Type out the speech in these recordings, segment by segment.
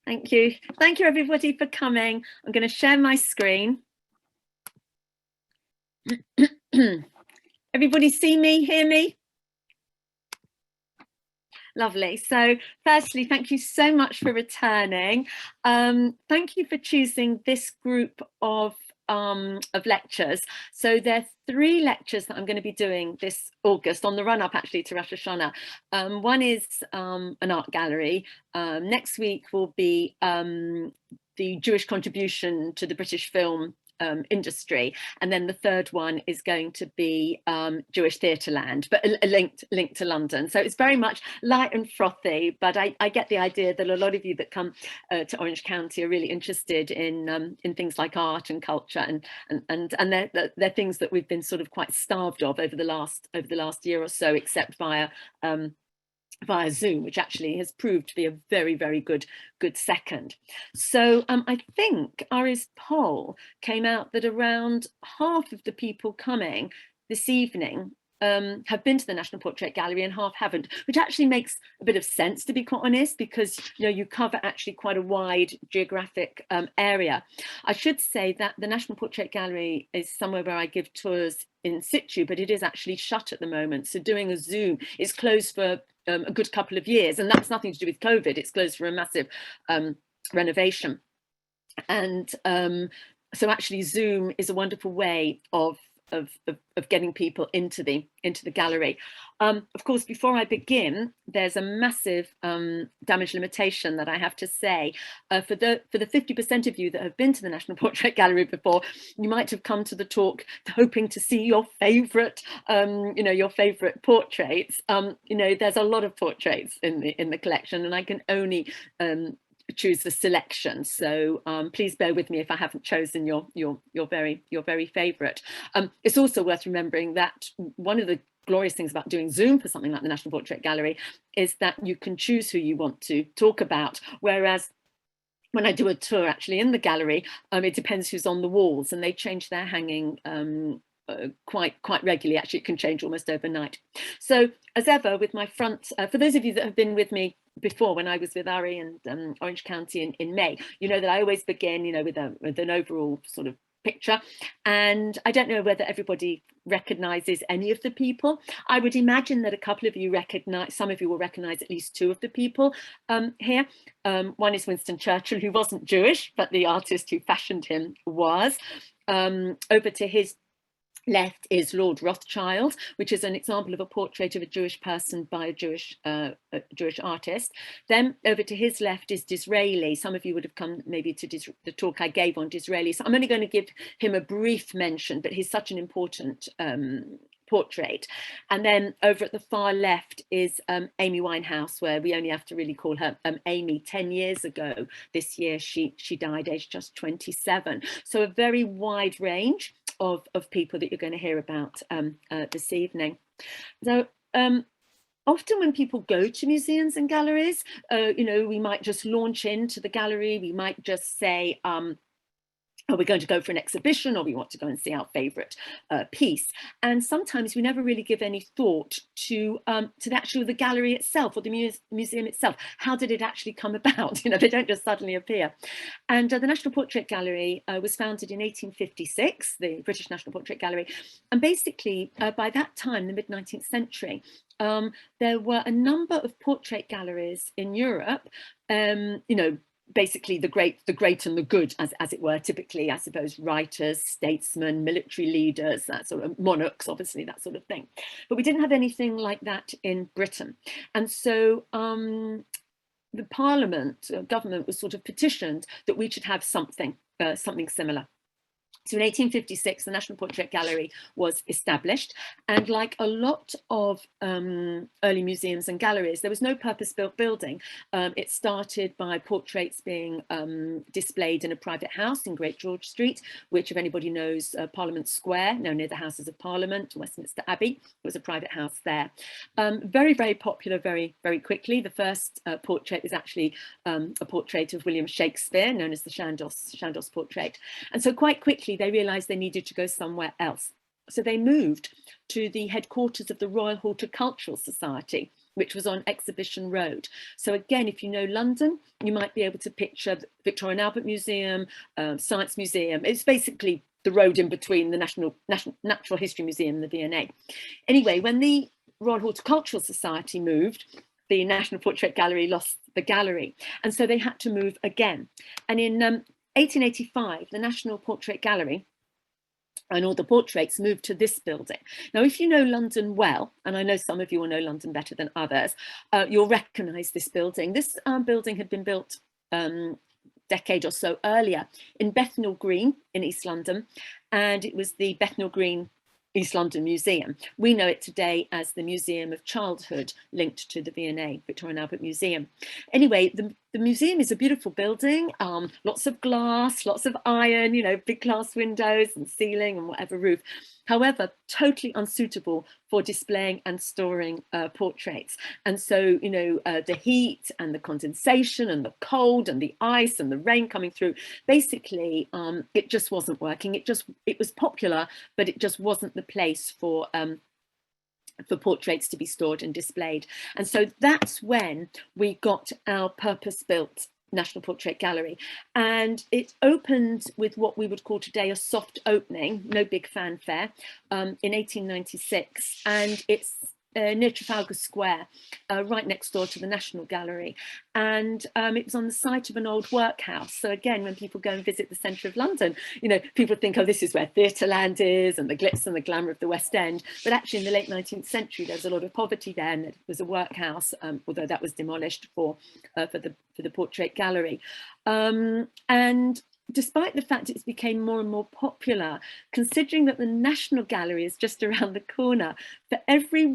Thank you. Thank you, everybody, for coming. I'm going to share my screen. Everybody see me, hear me? Lovely. So firstly, thank you so much for returning. Thank you for choosing this group of lectures. So there are 3 lectures that I'm going to be doing this August on the run up actually to Rosh Hashanah. One is an art gallery. Next week will be the Jewish contribution to the British film industry, and then the third one is going to be Jewish Theatreland, but linked to London. So it's very much light and frothy, but I get the idea that a lot of you that come to Orange County are really interested in things like art and culture, and they're things that we've been sort of quite starved of over the last year or so, except via Zoom, which actually has proved to be a very, very good second. So I think Ari's poll came out that around half of the people coming this evening have been to the National Portrait Gallery and half haven't, which actually makes a bit of sense, to be quite honest, because you cover actually quite a wide geographic area. I should say that the National Portrait Gallery is somewhere where I give tours in situ, but it is actually shut at the moment. So doing a Zoom is closed for a good couple of years, and that's nothing to do with COVID. It's closed for a massive renovation, and so actually Zoom is a wonderful way of getting people into the gallery. Of course, before I begin, there's a massive damage limitation that I have to say. For the 50% of you that have been to the National Portrait Gallery before, you might have come to the talk hoping to see your favourite, your favourite portraits. There's a lot of portraits in the collection, and I can only choose the selection, so please bear with me if I haven't chosen your very favourite. It's also worth remembering that one of the glorious things about doing Zoom for something like the National Portrait Gallery is that you can choose who you want to talk about, whereas when I do a tour actually in the gallery, it depends who's on the walls, and they change their hanging quite regularly. Actually, it can change almost overnight. So as ever, with my front, for those of you that have been with me before, when I was with Ari and Orange County in May, you know that I always begin, with an overall sort of picture, and I don't know whether everybody recognizes any of the people. I would imagine that a couple of you recognize, some of you will recognize at least 2 of the people here. One is Winston Churchill, who wasn't Jewish, but the artist who fashioned him was. Over to his left is Lord Rothschild, which is an example of a portrait of a Jewish person by a Jewish artist. Then over to his left is Disraeli. Some of you would have come maybe to the talk I gave on Disraeli, so I'm only going to give him a brief mention, but he's such an important portrait. And then over at the far left is Amy Winehouse, where we only have to really call her Amy. 10 years ago this year she died, aged just 27. So a very wide range of people that you're going to hear about this evening. So often when people go to museums and galleries, we might just launch into the gallery. We might just say, are we going to go for an exhibition, or we want to go and see our favourite piece? And sometimes we never really give any thought to the gallery itself, or the museum itself. How did it actually come about? They don't just suddenly appear. And the National Portrait Gallery was founded in 1856, the British National Portrait Gallery. And basically, by that time, the mid-19th century, there were a number of portrait galleries in Europe, basically the great and the good, as it were, typically, I suppose, writers, statesmen, military leaders, that sort of monarchs, obviously, that sort of thing. But we didn't have anything like that in Britain. And so the government was sort of petitioned that we should have something similar. So in 1856, the National Portrait Gallery was established, and like a lot of early museums and galleries, there was no purpose-built building. It started by portraits being displayed in a private house in Great George Street, which, if anybody knows Parliament Square, near the Houses of Parliament, Westminster Abbey, was a private house there. Very, very popular very, very quickly. The first portrait was actually a portrait of William Shakespeare, known as the Chandos portrait. And so quite quickly, they realised they needed to go somewhere else. So they moved to the headquarters of the Royal Horticultural Society, which was on Exhibition Road. So again, if you know London, you might be able to picture the Victoria and Albert Museum, Science Museum. It's basically the road in between the National Natural History Museum and the V&A. Anyway, when the Royal Horticultural Society moved, the National Portrait Gallery lost the gallery. And so they had to move again. And in 1885, the National Portrait Gallery and all the portraits moved to this building. Now, if you know London well, and I know some of you will know London better than others, you'll recognise this building. This building had been built decade or so earlier in Bethnal Green in East London, and it was the Bethnal Green East London Museum. We know it today as the Museum of Childhood, linked to the V&A, Victoria and Albert Museum. Anyway, the museum is a beautiful building, lots of glass, lots of iron, you know, big glass windows and ceiling and whatever roof. However, totally unsuitable for displaying and storing portraits. And so, you know, the heat and the condensation and the cold and the ice and the rain coming through, basically, it just wasn't working. It was popular, but it just wasn't the place for portraits to be stored and displayed. And so that's when we got our purpose-built National Portrait Gallery, and it opened with what we would call today a soft opening, no big fanfare, in 1896, and it's near Trafalgar Square, right next door to the National Gallery. And it was on the site of an old workhouse. So again, when people go and visit the centre of London, you know, people think, oh, this is where Theatreland is and the glitz and the glamour of the West End. But actually in the late 19th century, there was a lot of poverty there, and it was a workhouse, although that was demolished for the Portrait Gallery. And despite the fact it became more and more popular, considering that the National Gallery is just around the corner, for every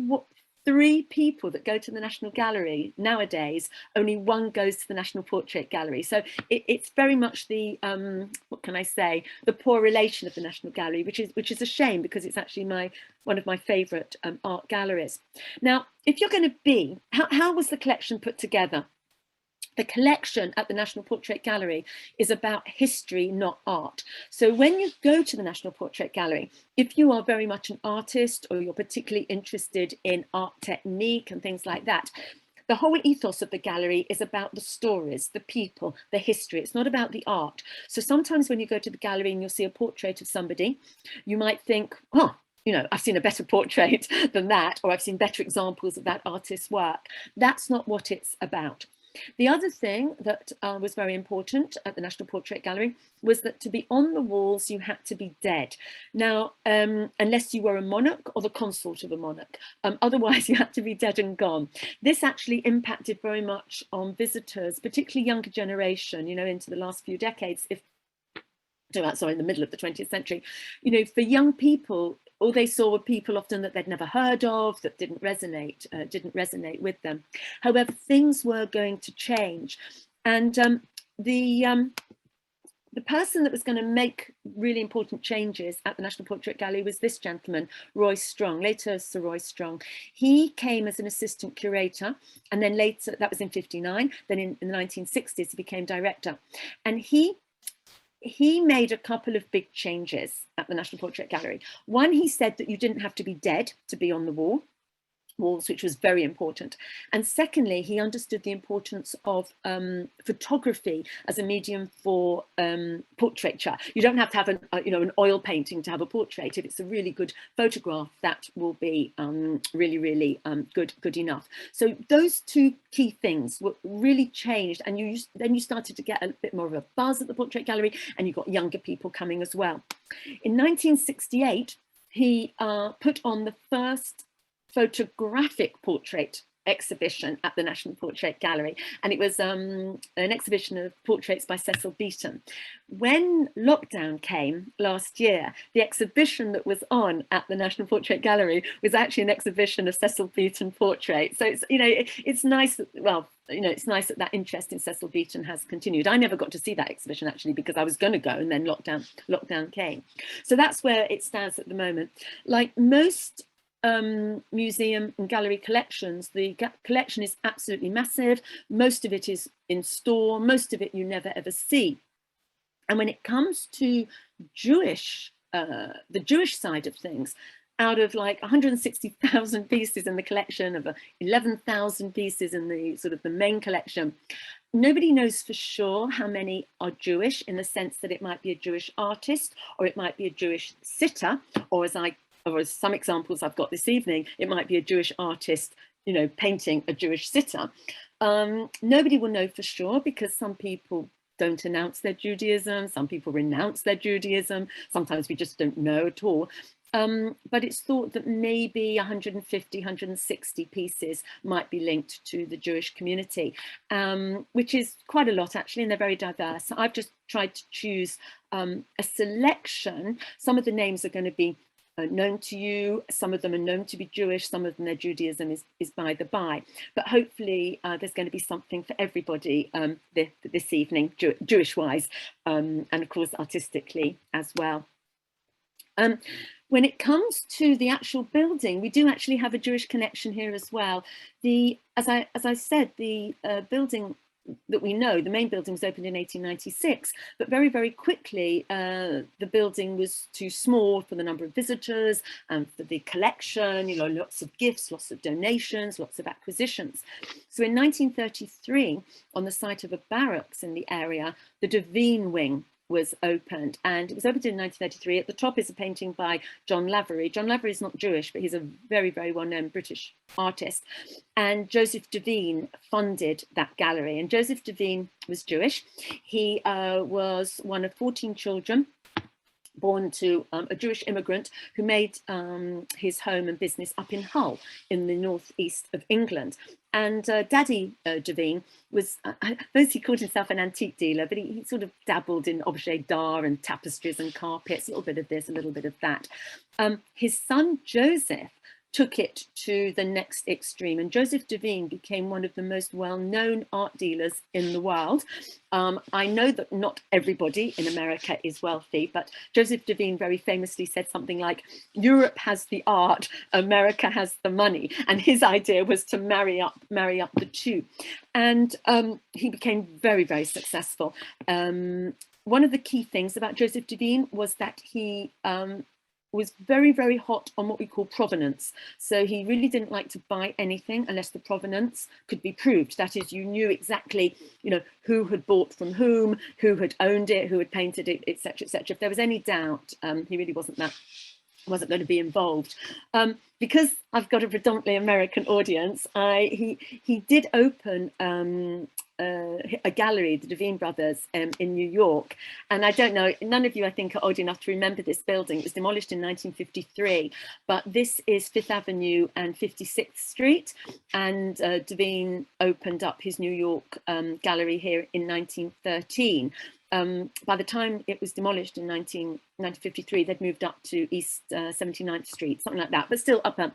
3 people that go to the National Gallery nowadays, only 1 goes to the National Portrait Gallery. So it's very much the, what can I say, the poor relation of the National Gallery, which is a shame, because it's actually one of my favourite art galleries. Now, if you're going to be, how was the collection put together? The collection at the National Portrait Gallery is about history, not art. So when you go to the National Portrait Gallery, if you are very much an artist or you're particularly interested in art technique and things like that, the whole ethos of the gallery is about the stories, the people, the history. It's not about the art. So sometimes when you go to the gallery and you'll see a portrait of somebody, you might think, oh, you know, I've seen a better portrait than that, or I've seen better examples of that artist's work. That's not what it's about. The other thing that was very important at the National Portrait Gallery was that to be on the walls, you had to be dead. Now, unless you were a monarch or the consort of a monarch, otherwise you had to be dead and gone. This actually impacted very much on visitors, particularly younger generation, you know, into the last few decades, in the middle of the 20th century. You know, for young people, all they saw were people often that they'd never heard of, that didn't resonate with them. However, things were going to change, and the person that was going to make really important changes at the National Portrait Gallery was this gentleman, Roy Strong, later Sir Roy Strong. He came as an assistant curator, and then later, that was in 59, then in the 1960s he became director, and he made a couple of big changes at the National Portrait Gallery. One, he said that you didn't have to be dead to be on the walls, which was very important. And secondly, he understood the importance of photography as a medium for portraiture. You don't have to have an oil painting to have a portrait. If it's a really good photograph, that will be really good enough. So those 2 key things were really changed, and then you started to get a bit more of a buzz at the Portrait Gallery, and you got younger people coming as well. In 1968, he put on the first photographic portrait exhibition at the National Portrait Gallery, and it was an exhibition of portraits by Cecil Beaton. When lockdown came last year, the exhibition that was on at the National Portrait Gallery was actually an exhibition of Cecil Beaton portraits. So it's, you know, it's nice, well, you know, it's nice that that interest in Cecil Beaton has continued. I never got to see that exhibition actually, because I was going to go, and then lockdown came. So that's where it stands at the moment. Like most museum and gallery collections, the collection is absolutely massive. Most of it is in store, most of it you never ever see. And when it comes to the Jewish side of things, out of like 160,000 pieces in the collection, of 11,000 pieces in the sort of the main collection, nobody knows for sure how many are Jewish, in the sense that it might be a Jewish artist, or it might be a Jewish sitter, or as some examples I've got this evening, it might be a Jewish artist, you know, painting a Jewish sitter. Nobody will know for sure, because some people don't announce their Judaism, some people renounce their Judaism, sometimes we just don't know at all. But it's thought that maybe 150, 160 pieces might be linked to the Jewish community, which is quite a lot actually, and they're very diverse. So I've just tried to choose a selection. Some of the names are going to be known to you, some of them are known to be Jewish, some of them their Judaism is by the by, but hopefully there's going to be something for everybody this evening, Jewish wise, and of course artistically as well. When it comes to the actual building, we do actually have a Jewish connection here as well. As I said, the building that we know, the main building was opened in 1896, but very, very quickly the building was too small for the number of visitors and for the collection, you know, lots of gifts, lots of donations, lots of acquisitions. So in 1933, on the site of a barracks in the area, the Devine Wing was opened, and it was opened in 1933. At the top is a painting by John Lavery. John Lavery is not Jewish, but he's a very, very well-known British artist. And Joseph Devine funded that gallery. And Joseph Devine was Jewish. He was one of 14 children born to a Jewish immigrant who made his home and business up in Hull in the northeast of England. And Daddy Devine was, I suppose he called himself an antique dealer, but he sort of dabbled in objet d'art and tapestries and carpets, a little bit of this, a little bit of that. His son Joseph took it to the next extreme, and Joseph Devine became one of the most well-known art dealers in the world. I know that not everybody in America is wealthy, but Joseph Devine very famously said something like, Europe has the art, America has the money, and his idea was to marry up the two. And he became very, very successful. One of the key things about Joseph Devine was that he was very, very hot on what we call provenance. So he really didn't like to buy anything unless the provenance could be proved. That is, you knew exactly, you know, who had bought from whom, who had owned it, who had painted it, etc., etc. If there was any doubt, he really wasn't going to be involved. Because I've got a predominantly American audience, he did open a gallery, the Devine Brothers, in New York. And I don't know, none of you I think are old enough to remember this building. It was demolished in 1953, but this is Fifth Avenue and 56th Street. And Devine opened up his New York gallery here in 1913. By the time it was demolished in 1953, they'd moved up to East 79th Street, something like that, but still upper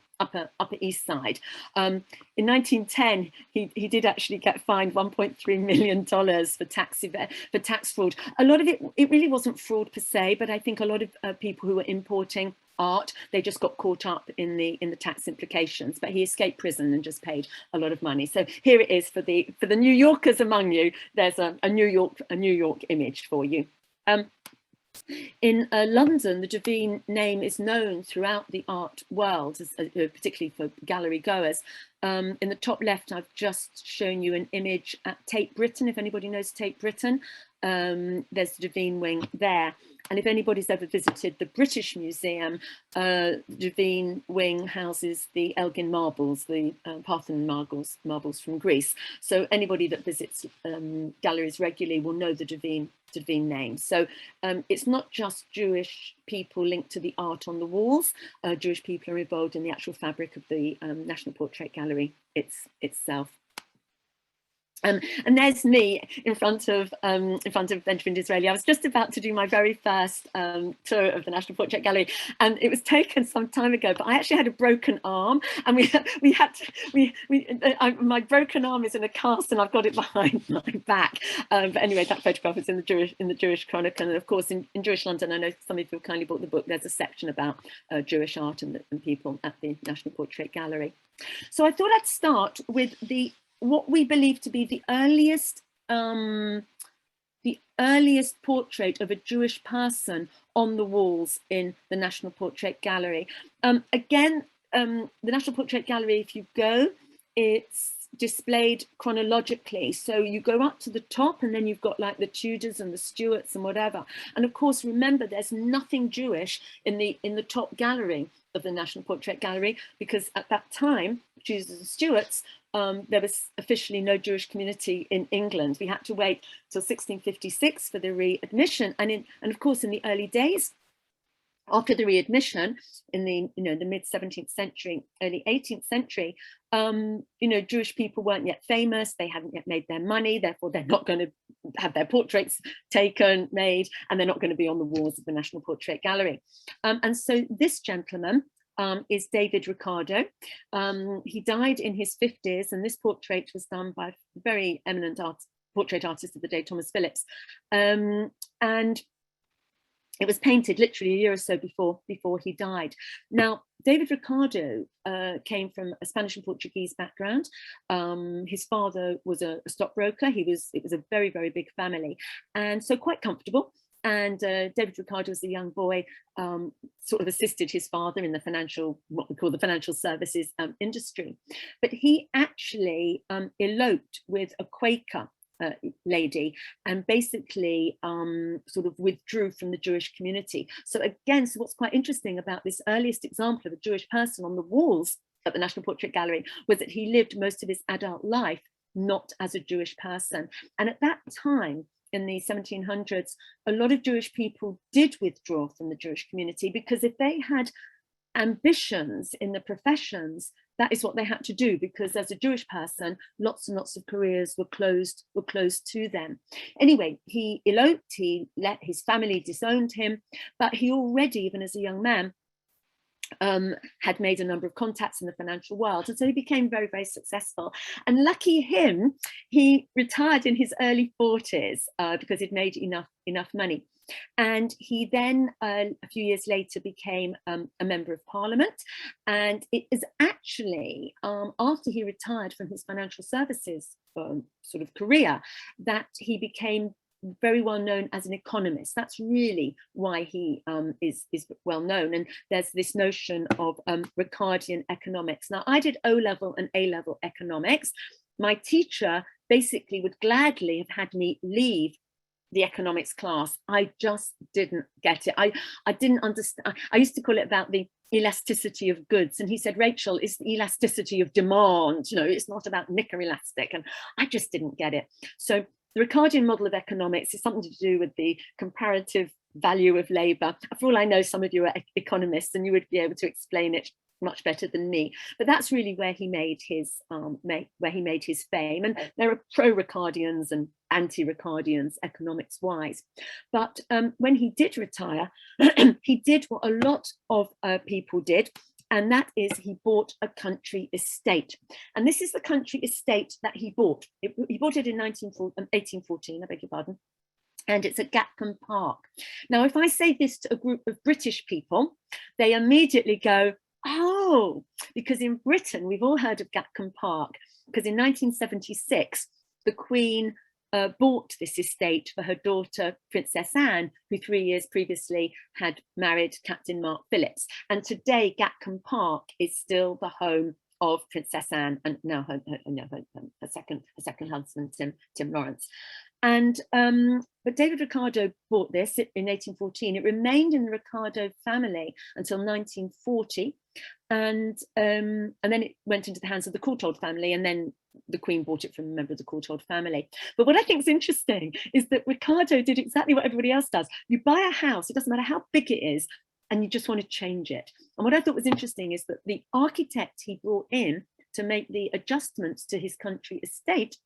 East Side. In 1910, he did actually get fined $1.3 million for tax fraud. A lot of it really wasn't fraud per se, but I think a lot of people who were importing art, they just got caught up in the tax implications, but he escaped prison and just paid a lot of money. So here it is for the New Yorkers among you. There's a New York image for you. In London, the Devine name is known throughout the art world, particularly for gallery goers. In the top left, I've just shown you an image at Tate Britain. If anybody knows Tate Britain, there's the Devine wing there. And if anybody's ever visited the British Museum, Devine wing houses the Elgin marbles, the Parthenon marbles from Greece. So anybody that visits galleries regularly will know the Devine name. So it's not just Jewish people linked to the art on the walls. Jewish people are involved in the actual fabric of the National Portrait Gallery itself. And there's me in front of Benjamin Disraeli. I was just about to do my very first tour of the National Portrait Gallery, and it was taken some time ago. But I actually had a broken arm, and my broken arm is in a cast, and I've got it behind my back. But anyway, that photograph is in the Jewish Chronicle, and of course in Jewish London. I know some of you kindly bought the book. There's a section about Jewish art and people at the National Portrait Gallery. So I thought I'd start with what we believe to be the earliest the earliest portrait of a Jewish person on the walls in the National Portrait Gallery. Again, the National Portrait Gallery, if you go, it's displayed chronologically. So you go up to the top and then you've got like the Tudors and the Stuarts and whatever. And of course, remember, there's nothing Jewish in the top gallery of the National Portrait Gallery, because at that time, Tudors and Stuarts, there was officially no Jewish community in England. We had to wait till 1656 for the readmission. And of course, in the early days, after the readmission in the the mid 17th century, early 18th century, Jewish people weren't yet famous. They hadn't yet made their money. Therefore, they're not going to have their portraits taken, made, and they're not going to be on the walls of the National Portrait Gallery. And so this gentleman is David Ricardo. He died in his 50s, and this portrait was done by a very eminent portrait artist of the day, Thomas Phillips. And it was painted literally a year or so before he died. Now, David Ricardo came from a Spanish and Portuguese background. His father was a stockbroker. It was a very, very big family, and so quite comfortable. And David Ricardo, as a young boy, sort of assisted his father in the what we call the financial services industry. But he actually eloped with a Quaker lady, and basically sort of withdrew from the Jewish community. So again, so what's quite interesting about this earliest example of a Jewish person on the walls at the National Portrait Gallery was that he lived most of his adult life not as a Jewish person. And at that time, in the 1700s, a lot of Jewish people did withdraw from the Jewish community, because if they had ambitions in the professions, that is what they had to do, because as a Jewish person, lots and lots of careers were closed to them. Anyway, he eloped, his family disowned him, but he already, even as a young man, had made a number of contacts in the financial world, and so he became very, very successful. And lucky him, he retired in his early 40s because he'd made enough money. And he then, a few years later, became a member of parliament. And it is actually after he retired from his financial services sort of career that he became very well known as an economist. That's really why he is well known. And there's this notion of Ricardian economics. Now, I did O-level and A-level economics. My teacher basically would gladly have had me leave the economics class. I just didn't get it. I didn't understand. I used to call it about the elasticity of goods, and he said, Rachel, it's the elasticity of demand, it's not about knicker elastic. And I just didn't get it. So the Ricardian model of economics is something to do with the comparative value of labor. For all I know, some of you are economists and you would be able to explain it much better than me, but that's really where he made his fame. And there are pro-Ricardians and anti-Ricardians economics wise. But when he did retire, he did what a lot of people did, and that is he bought a country estate. And this is the country estate that he bought. He bought it in 1814, I beg your pardon. And it's at Gatcombe Park. Now, if I say this to a group of British people, they immediately go, oh, because in Britain, we've all heard of Gatcombe Park, because in 1976, the Queen bought this estate for her daughter, Princess Anne, who 3 years previously had married Captain Mark Phillips. And today, Gatcombe Park is still the home of Princess Anne and now her second husband, Tim Lawrence. And but David Ricardo bought this in 1814. It remained in the Ricardo family until 1940, and then it went into the hands of the Courtauld family, and then the Queen bought it from a member of the Courtauld family. But what I think is interesting is that Ricardo did exactly what everybody else does. You buy a house, it doesn't matter how big it is, and you just want to change it. And what I thought was interesting is that the architect he brought in to make the adjustments to his country estate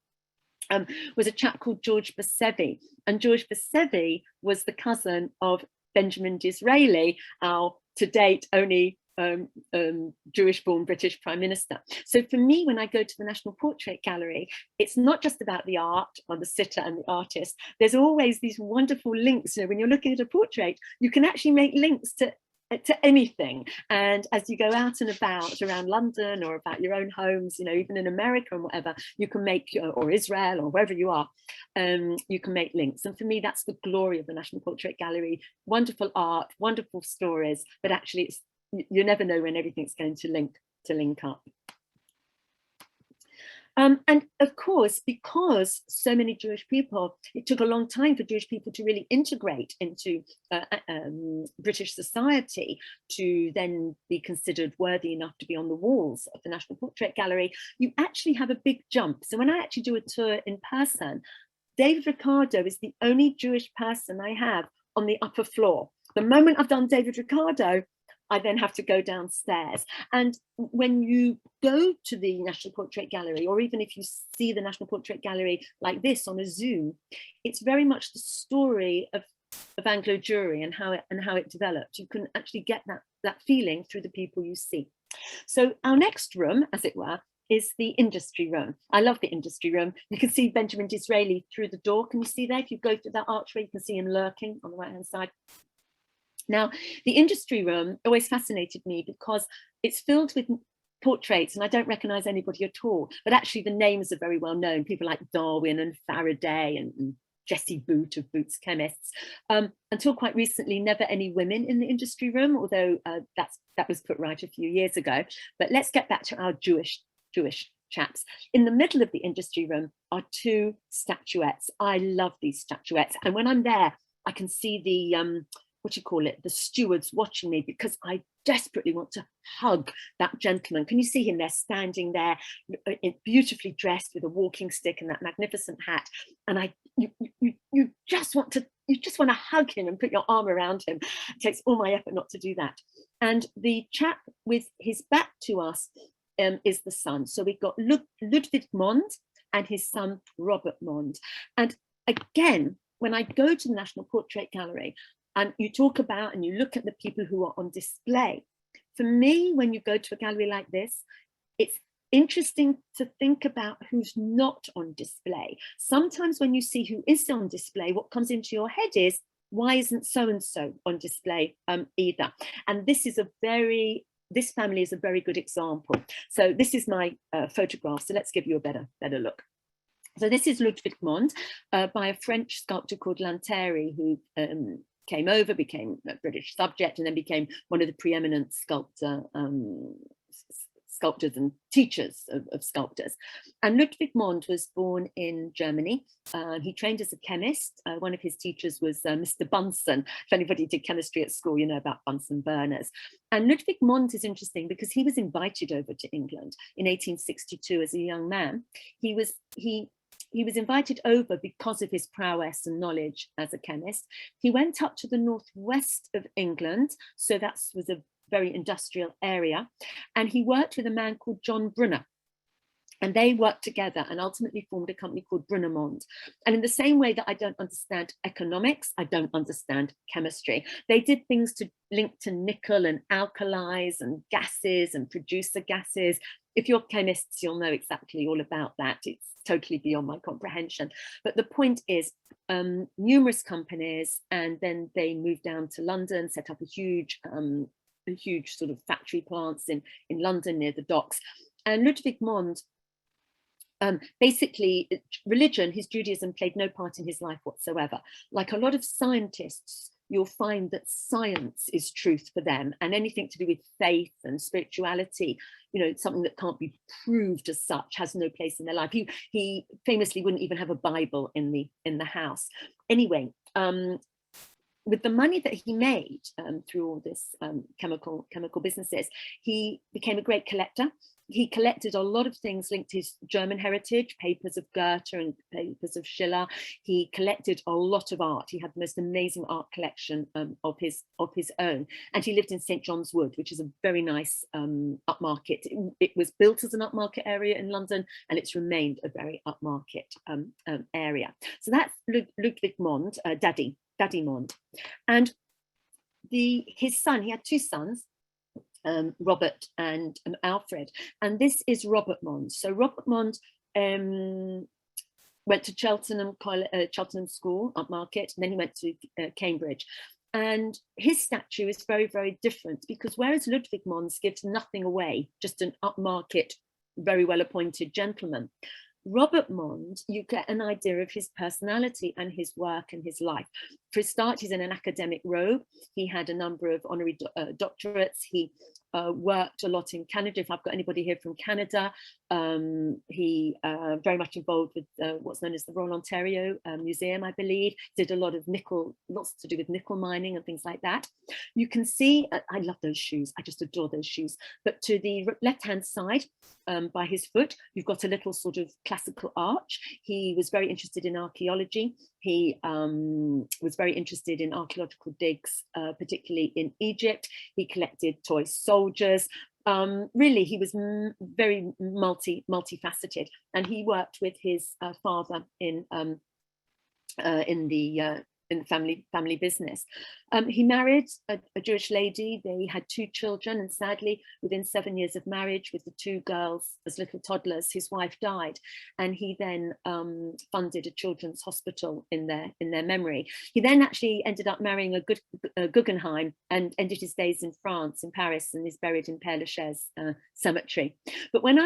was a chap called George Basevi. And George Basevi was the cousin of Benjamin Disraeli, our to date only Jewish-born British Prime Minister. So for me, when I go to the National Portrait Gallery, it's not just about the art or the sitter and the artist. There's always these wonderful links. When you're looking at a portrait, you can actually make links to anything. And as you go out and about around London or about your own homes, even in America and whatever, you can make, or Israel or wherever you are, you can make links. And for me, that's the glory of the National Portrait Gallery. Wonderful art, wonderful stories, but actually it's, you never know when everything's going to link up. And of course, because so many Jewish people, it took a long time for Jewish people to really integrate into British society to then be considered worthy enough to be on the walls of the National Portrait Gallery. You actually have a big jump. So when I actually do a tour in person, David Ricardo is the only Jewish person I have on the upper floor. The moment I've done David Ricardo, I then have to go downstairs. And when you go to the National Portrait Gallery, or even if you see the National Portrait Gallery like this on a Zoom, it's very much the story of Anglo Jewry and how it developed. You can actually get that feeling through the people you see. So our next room, as it were, is the industry room. I love the industry room. You can see Benjamin Disraeli through the door. Can you see that? If you go through that archway, you can see him lurking on the right-hand side. Now, the industry room always fascinated me because it's filled with portraits, and I don't recognize anybody at all, but actually the names are very well known. People like Darwin and Faraday and Jessie Boot of Boots Chemists. Until quite recently, never any women in the industry room, although that was put right a few years ago. But let's get back to our Jewish chaps. In the middle of the industry room are two statuettes. I love these statuettes. And when I'm there, I can see the the stewards watching me, because I desperately want to hug that gentleman. Can you see him there, standing there, beautifully dressed with a walking stick and that magnificent hat? And you just want to hug him and put your arm around him. It takes all my effort not to do that. And the chap with his back to us is the son. So we've got Ludwig Mond and his son Robert Mond. And again, when I go to the National Portrait Gallery, and you talk about and you look at the people who are on display. For me, when you go to a gallery like this, it's interesting to think about who's not on display. Sometimes when you see who is on display, what comes into your head is, why isn't so-and-so on display either? And this family is a very good example. So this is my photograph. So let's give you a better look. So this is Ludwig Mond by a French sculptor called Lanteri, who came over, became a British subject, and then became one of the preeminent sculptors and teachers of sculptors. And Ludwig Mond was born in Germany. He trained as a chemist. One of his teachers was Mr. Bunsen. If anybody did chemistry at school, you know about Bunsen burners. And Ludwig Mond is interesting because he was invited over to England in 1862 as a young man. He was invited over because of his prowess and knowledge as a chemist. He went up to the northwest of England, so that was a very industrial area, and he worked with a man called John Brunner. And they worked together and ultimately formed a company called Brunner Mond. And in the same way that I don't understand economics, I don't understand chemistry. They did things to link to nickel and alkalis and gases and producer gases. If you're chemists, you'll know exactly all about that. It's totally beyond my comprehension. But the point is, numerous companies, and then they moved down to London, set up a huge sort of factory plants in London near the docks. And Ludwig Mond, basically, religion, his Judaism played no part in his life whatsoever. Like a lot of scientists, you'll find that science is truth for them, and anything to do with faith and spirituality, something that can't be proved as such, has no place in their life. He famously wouldn't even have a Bible in the house. Anyway, with the money that he made through all this chemical businesses, he became a great collector. He collected a lot of things linked to his German heritage, papers of Goethe and papers of Schiller. He collected a lot of art. He had the most amazing art collection of his own. And he lived in St. John's Wood, which is a very nice upmarket. It was built as an upmarket area in London, and it's remained a very upmarket area. So that's Ludwig Mond, Daddy Mond. And his son, he had two sons, Robert and Alfred, and this is Robert Mond. So Robert Mond went to Cheltenham School, upmarket, and then he went to Cambridge. And his statue is very, very different, because whereas Ludwig Mond gives nothing away, just an upmarket, very well appointed gentleman, Robert Mond, you get an idea of his personality and his work and his life. For a start, he's in an academic robe. He had a number of honorary doctorates. He worked a lot in Canada. If I've got anybody here from Canada, he very much involved with what's known as the Royal Ontario Museum, I believe. Did a lot of nickel, lots to do with nickel mining and things like that. You can see, I love those shoes. I just adore those shoes. But to the left-hand side, by his foot, you've got a little sort of classical arch. He was very interested in archaeology. He was very interested in archaeological digs, particularly in Egypt. He collected toy soldiers. Really, he was very multifaceted, and he worked with his father in the family business. He married a Jewish lady. They had 2 children, and sadly, within 7 years of marriage, with the 2 girls as little toddlers, his wife died, and he then funded a children's hospital in their memory. He then actually ended up marrying a Guggenheim and ended his days in France, in Paris, and is buried in Père Lachaise cemetery. But when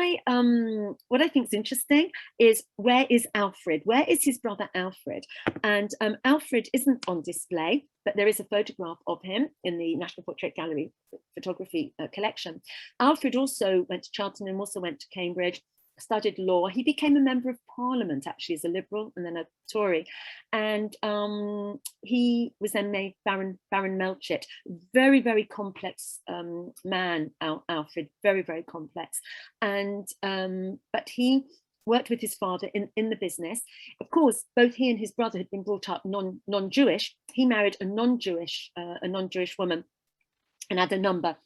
what I think is interesting is, where is Alfred? Where is his brother Alfred? And Alfred isn't on display, but there is a photograph of him in the National Portrait Gallery photography collection. Alfred also went to Cheltenham, also went to Cambridge, studied law. He became a member of Parliament, actually, as a Liberal and then a Tory. And he was then made Baron Melchett. Very, very complex man, Alfred, very, very complex. And but he worked with his father in the business. Of course, both he and his brother had been brought up non-Jewish. He married a non-Jewish woman and had a number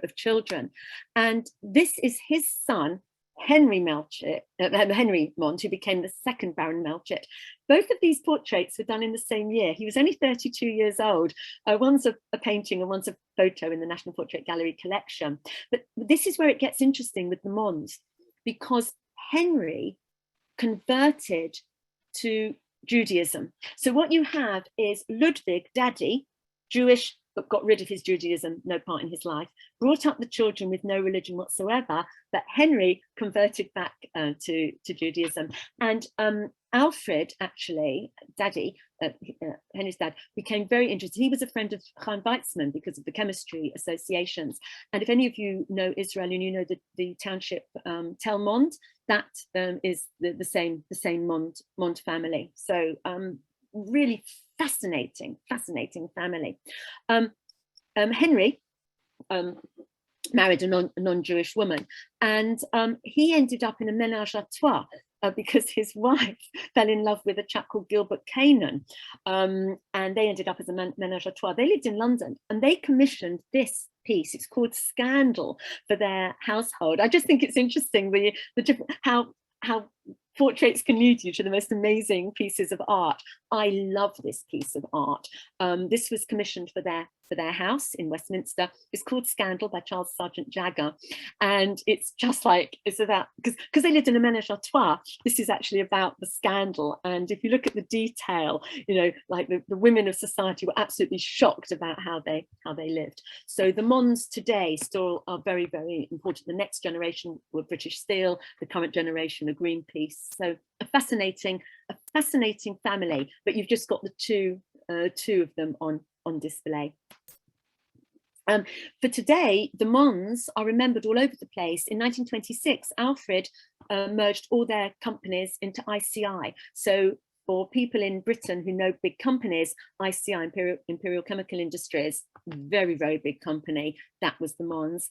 of children. And this is his son, Henry Mond, who became the second Baron Melchett. Both of these portraits were done in the same year. He was only 32 years old. One's a painting and one's a photo in the National Portrait Gallery collection. But this is where it gets interesting with the Monds, because Henry converted to Judaism. So what you have is Ludwig, daddy, Jewish, but got rid of his Judaism, no part in his life, brought up the children with no religion whatsoever, but Henry converted back to Judaism. And Alfred, actually, daddy, Henry's dad, became very interested. He was a friend of Chaim Weizmann because of the chemistry associations. And if any of you know Israel and you know the township Tel Mond, that is the same Mond family. So really fascinating family. Henry married a non-Jewish woman, and he ended up in a ménage à trois because his wife fell in love with a chap called Gilbert Canaan, and they ended up as a ménage à trois. They lived in London, and they commissioned this piece. It's called Scandal, for their household. I just think it's interesting the different how portraits can lead you to the most amazing pieces of art. I love this piece of art. This was commissioned for their house in Westminster. It's called Scandal by Charles Sargent Jagger. And it's just like, it's about, because they lived in a ménage à trois, this is actually about the scandal. And if you look at the detail, you know, like the women of society were absolutely shocked about how they lived. So the Monds today still are very, very important. The next generation were British Steel, the current generation are Greenpeace. So a fascinating family, but you've just got the two of them on display. For today, the Monds are remembered all over the place. In 1926, Alfred merged all their companies into ICI. So for people in Britain who know big companies, ICI, Imperial Chemical Industries, very, very big company, that was the Monds.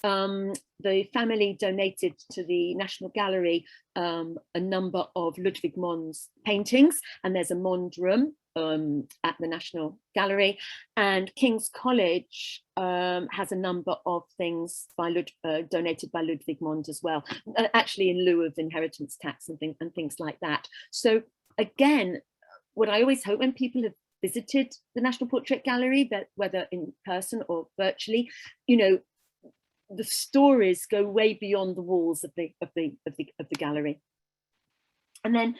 The family donated to the National Gallery a number of Ludwig Mond's paintings, and there's a Mond room at the National Gallery, and King's College has a number of things donated by Ludwig Mond as well, actually in lieu of inheritance tax and things like that. So again, what I always hope when people have visited the National Portrait Gallery, but whether in person or virtually, you know, the stories go way beyond the walls of the gallery. And then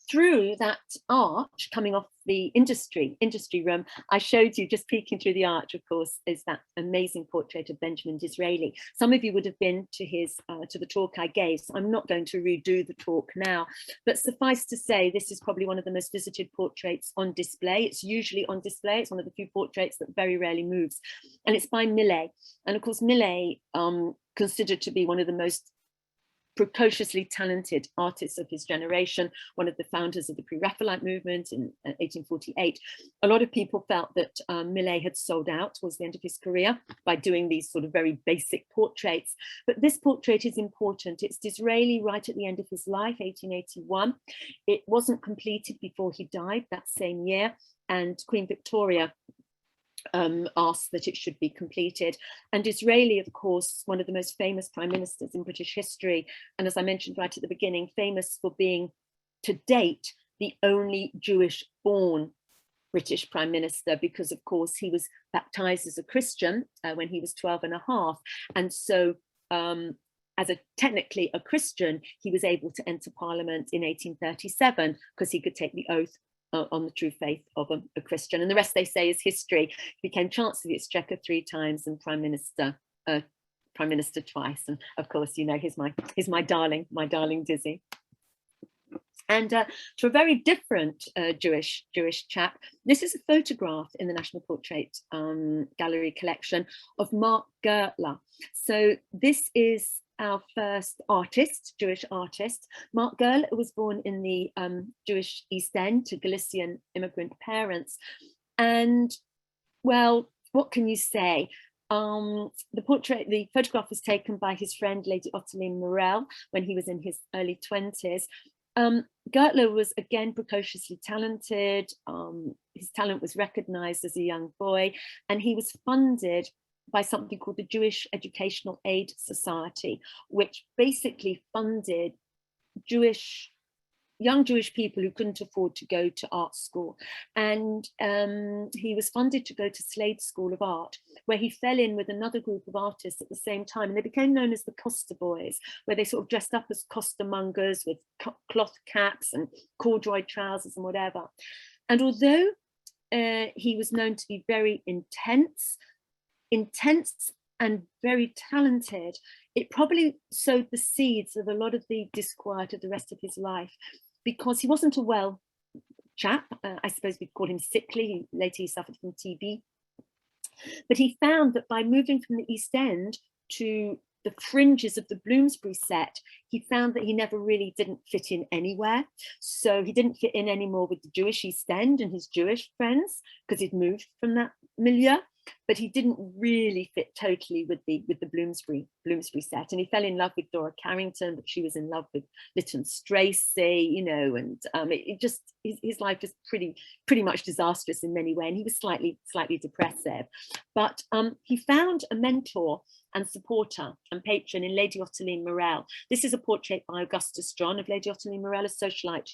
through that arch coming off the industry room, I showed you, just peeking through the arch, of course, is that amazing portrait of Benjamin Disraeli. Some of you would have been to his to the talk I gave, so I'm not going to redo the talk now, but suffice to say, this is probably one of the most visited portraits on display. It's usually on display. It's one of the few portraits that very rarely moves, and it's by Millet. And of course, Millet, considered to be one of the most precociously talented artists of his generation, one of the founders of the Pre-Raphaelite movement in 1848. A lot of people felt that Millet had sold out towards the end of his career by doing these sort of very basic portraits. But this portrait is important. It's Disraeli right at the end of his life, 1881. It wasn't completed before he died that same year, and Queen Victoria asked that it should be completed. And Disraeli, of course, one of the most famous prime ministers in British history, and as I mentioned right at the beginning, famous for being, to date, the only Jewish-born British prime minister, because of course he was baptized as a Christian when he was 12 and a half, and so as technically a Christian, he was able to enter Parliament in 1837 because he could take the oath on the true faith of a Christian. And the rest, they say, is history. He became Chancellor of the Exchequer 3 times and Prime Minister twice. And of course, you know, he's my darling Dizzy. And to a very different Jewish chap, this is a photograph in the National Portrait Gallery collection of Mark Gertler. So this is our first artist, Jewish artist. Mark Gertler was born in the Jewish East End to Galician immigrant parents. And, well, what can you say? The photograph was taken by his friend, Lady Ottilie Morel, when he was in his early 20s. Gertler was again precociously talented. His talent was recognized as a young boy, and he was funded by something called the Jewish Educational Aid Society, which basically funded young Jewish people who couldn't afford to go to art school. And he was funded to go to Slade School of Art, where he fell in with another group of artists at the same time. And they became known as the Coster Boys, where they sort of dressed up as costermongers with cloth caps and corduroy trousers and whatever. And although he was known to be very intense and very talented, it probably sowed the seeds of a lot of the disquiet of the rest of his life, because he wasn't a well chap. I suppose we'd call him sickly. Later he suffered from TB. But he found that by moving from the East End to the fringes of the Bloomsbury set, he found that he never really didn't fit in anywhere. So he didn't fit in anymore with the Jewish East End and his Jewish friends, because he'd moved from that milieu. But he didn't really fit totally with the Bloomsbury set, and he fell in love with Dora Carrington, but she was in love with Lytton Strachey, you know, and his life was pretty much disastrous in many ways, and he was slightly depressive. But he found a mentor and supporter and patron in Lady Ottilie Morel. This is a portrait by Augustus John of Lady Ottilie Morel, a socialite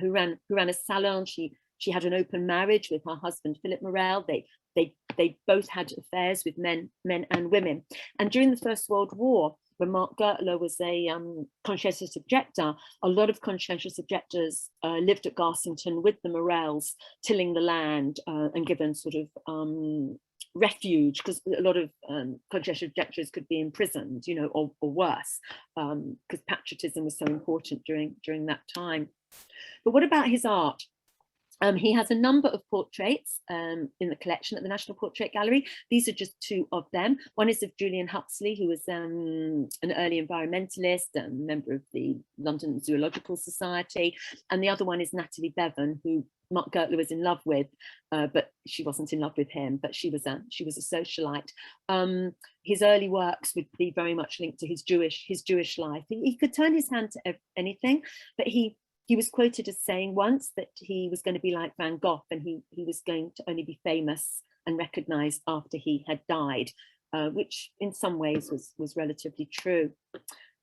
who ran a salon. She had an open marriage with her husband Philip Morel. They both had affairs with men and women. And during the First World War, when Mark Gertler was a conscientious objector, a lot of conscientious objectors lived at Garsington with the Morels, tilling the land and given sort of refuge, because a lot of conscientious objectors could be imprisoned, you know, or worse, because patriotism was so important during that time. But what about his art? He has a number of portraits in the collection at the National Portrait Gallery. These are just 2 of them. One is of Julian Huxley, who was an early environmentalist and member of the London Zoological Society. And the other one is Natalie Bevan, who Mark Gertler was in love with, but she wasn't in love with him, but she was a socialite. His early works would be very much linked to his Jewish life. He could turn his hand to anything, but he was quoted as saying once that he was going to be like Van Gogh, and he was going to only be famous and recognized after he had died, which in some ways was relatively true.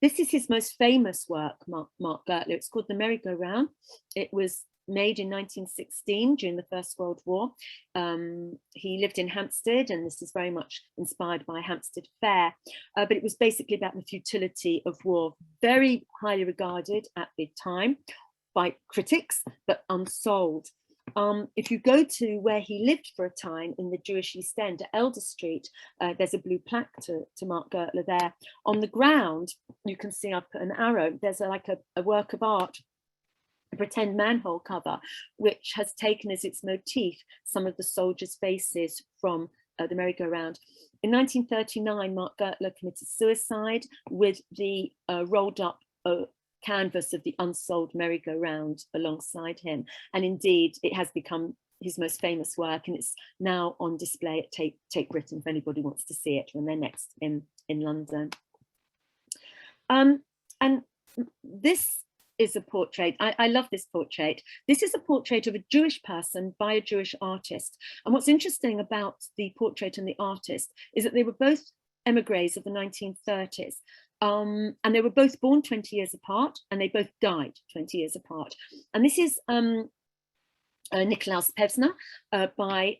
This is his most famous work, Mark Gertler. It's called The Merry-Go-Round. It was made in 1916 during the First World War. He lived in Hampstead, and this is very much inspired by Hampstead Fair, but it was basically about the futility of war, very highly regarded at the time by critics, but unsold. If you go to where he lived for a time in the Jewish East End at Elder Street, there's a blue plaque to mark Gertler there. On the ground, you can see I've put an arrow. There's like a work of art, a pretend manhole cover, which has taken as its motif some of the soldiers' faces from the merry-go-round. In 1939, Mark Gertler committed suicide with the rolled up canvas of the unsold merry-go-round alongside him. And indeed, it has become his most famous work, and it's now on display at Tate Britain if anybody wants to see it when they're next in London. And this is a portrait. I love this portrait. This is a portrait of a Jewish person by a Jewish artist. And what's interesting about the portrait and the artist is that they were both emigres of the 1930s. And they were both born 20 years apart, and they both died 20 years apart. And this is Nikolaus Pevsner by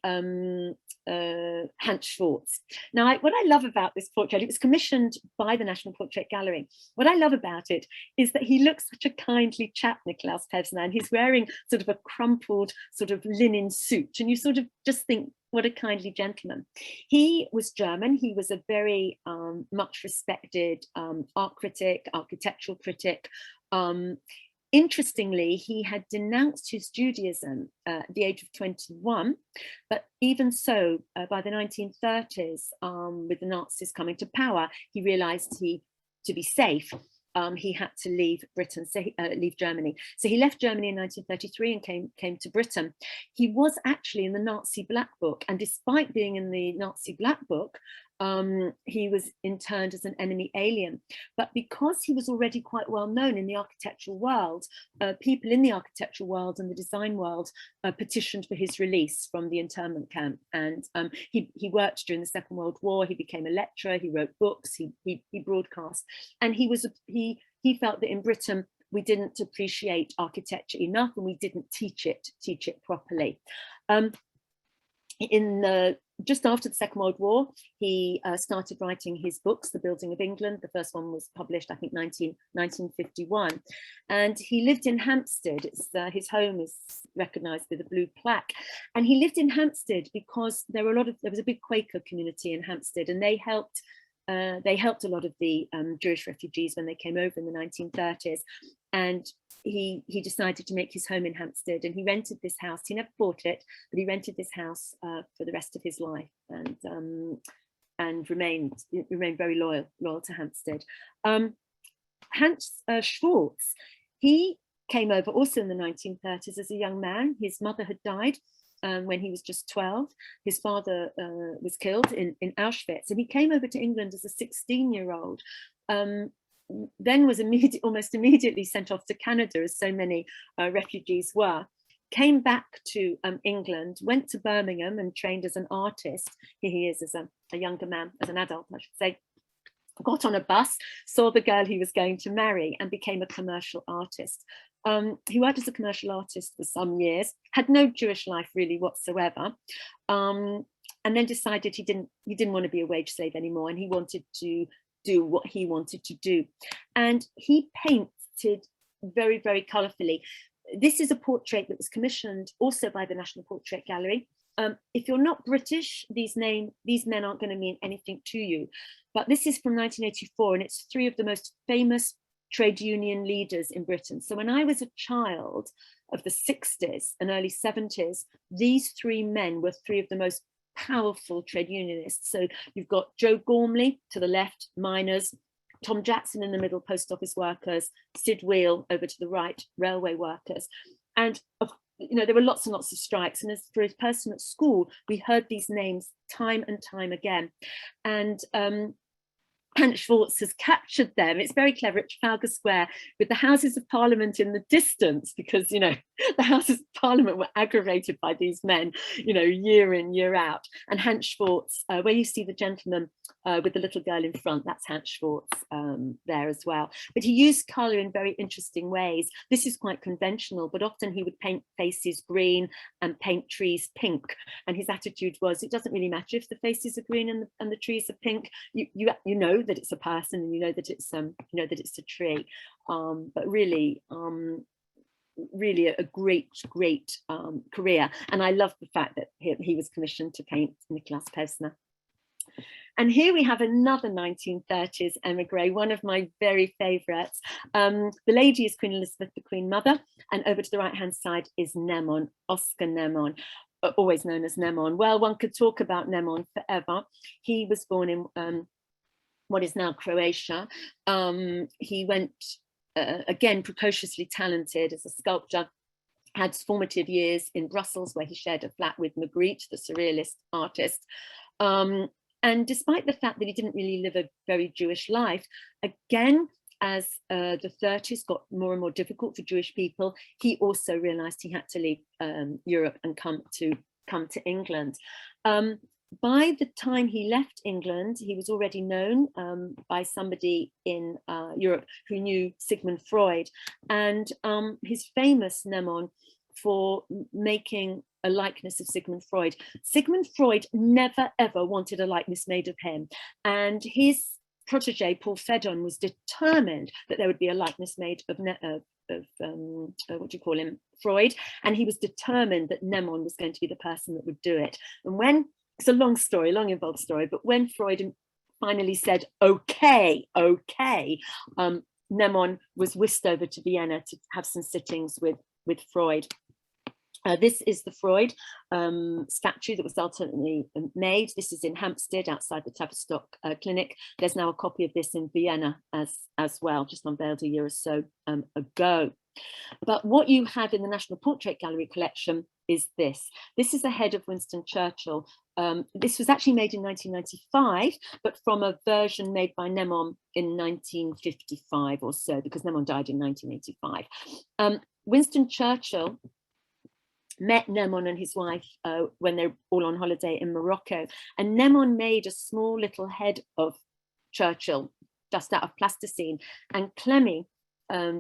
Hans Schwarz. Now, what I love about this portrait, it was commissioned by the National Portrait Gallery. What I love about it is that he looks such a kindly chap, Nikolaus Pevsner, and he's wearing sort of a crumpled sort of linen suit. And you sort of just think, what a kindly gentleman. He was German. He was a very much respected art critic, architectural critic. Interestingly, he had denounced his Judaism at the age of 21, but even so, by the 1930s, with the Nazis coming to power, he realized to be safe, he had to leave Britain, so leave Germany. So he left Germany in 1933 and came to Britain. He was actually in the Nazi Black Book, and despite being in the Nazi Black Book, he was interned as an enemy alien. But because he was already quite well known in the architectural world, people in the architectural world and the design world petitioned for his release from the internment camp. And he worked during the Second World War. He became a lecturer. He wrote books. He broadcast, and he felt that in Britain we didn't appreciate architecture enough, and we didn't teach it properly. Just after the Second World War, he started writing his books, The Building of England. The first one was published, I think, 1951. And he lived in Hampstead. His home is recognised with a blue plaque. And he lived in Hampstead because there was a big Quaker community in Hampstead, and they helped a lot of the Jewish refugees when they came over in the 1930s. And he decided to make his home in Hampstead, and he rented this house. He never bought it, but he rented this house for the rest of his life, and remained very loyal to Hampstead. Hans Schwarz, he came over also in the 1930s as a young man. His mother had died when he was just 12. His father was killed in Auschwitz, and he came over to England as a 16-year-old. Then was almost immediately sent off to Canada, as so many refugees were, came back to England, went to Birmingham and trained as an artist. Here he is as a younger man, as an adult, I should say, got on a bus, saw the girl he was going to marry, and became a commercial artist. He worked as a commercial artist for some years, had no Jewish life really whatsoever, and then decided he didn't want to be a wage slave anymore, and he wanted to do what he wanted to do. And he painted very, very colourfully. This is a portrait that was commissioned also by the National Portrait Gallery. If you're not British, these men aren't going to mean anything to you. But this is from 1984, and it's three of the most famous trade union leaders in Britain. So when I was a child of the 60s and early 70s, these three men were three of the most powerful trade unionists. So you've got Joe Gormley to the left, miners, Tom Jackson in the middle, post office workers, Sid Wheel over to the right, railway workers. And there were lots and lots of strikes. And as for a person at school, we heard these names time and time again. And Hans Schwarz has captured them. It's very clever at Trafalgar Square with the Houses of Parliament in the distance, because, the Houses of Parliament were aggravated by these men, year in, year out. And Hans Schwarz, where you see the gentleman with the little girl in front, that's Hans Schwarz there as well. But he used colour in very interesting ways. This is quite conventional, but often he would paint faces green and paint trees pink. And his attitude was, it doesn't really matter if the faces are green and the trees are pink. You know that it's a person, and you know that it's a tree. But really, really a great career. And I love the fact that he was commissioned to paint Nicholas Pesner. And here we have another 1930s emigre, one of my very favourites. The lady is Queen Elizabeth, the Queen Mother, and over to the right-hand side is Nemon, Oscar Nemon, always known as Nemon. Well, one could talk about Nemon forever. He was born in what is now Croatia. He went, again, precociously talented as a sculptor, had formative years in Brussels, where he shared a flat with Magritte, the surrealist artist. And despite the fact that he didn't really live a very Jewish life, again, as the 30s got more and more difficult for Jewish people, he also realized he had to leave Europe and come to England. By the time he left England, he was already known by somebody in Europe who knew Sigmund Freud, and his famous Nemon for making a likeness of Sigmund Freud. Sigmund Freud never ever wanted a likeness made of him, and his protege Paul Fedon was determined that there would be a likeness made of what do you call him, Freud, and he was determined that Nemon was going to be the person that would do it. And when, it's a long story, long involved story, but when Freud finally said okay, Nemon was whisked over to Vienna to have some sittings with Freud. This is the Freud statue that was ultimately made. This is in Hampstead, outside the Tavistock Clinic. There's now a copy of this in Vienna as well, just unveiled a year or so ago. But what you have in the National Portrait Gallery collection is this. This is a head of Winston Churchill. This was actually made in 1995, but from a version made by Nemon in 1955 or so, because Nemon died in 1985. Winston Churchill met Nemon and his wife when they're all on holiday in Morocco, and Nemon made a small little head of Churchill just out of plasticine, and Clemmy,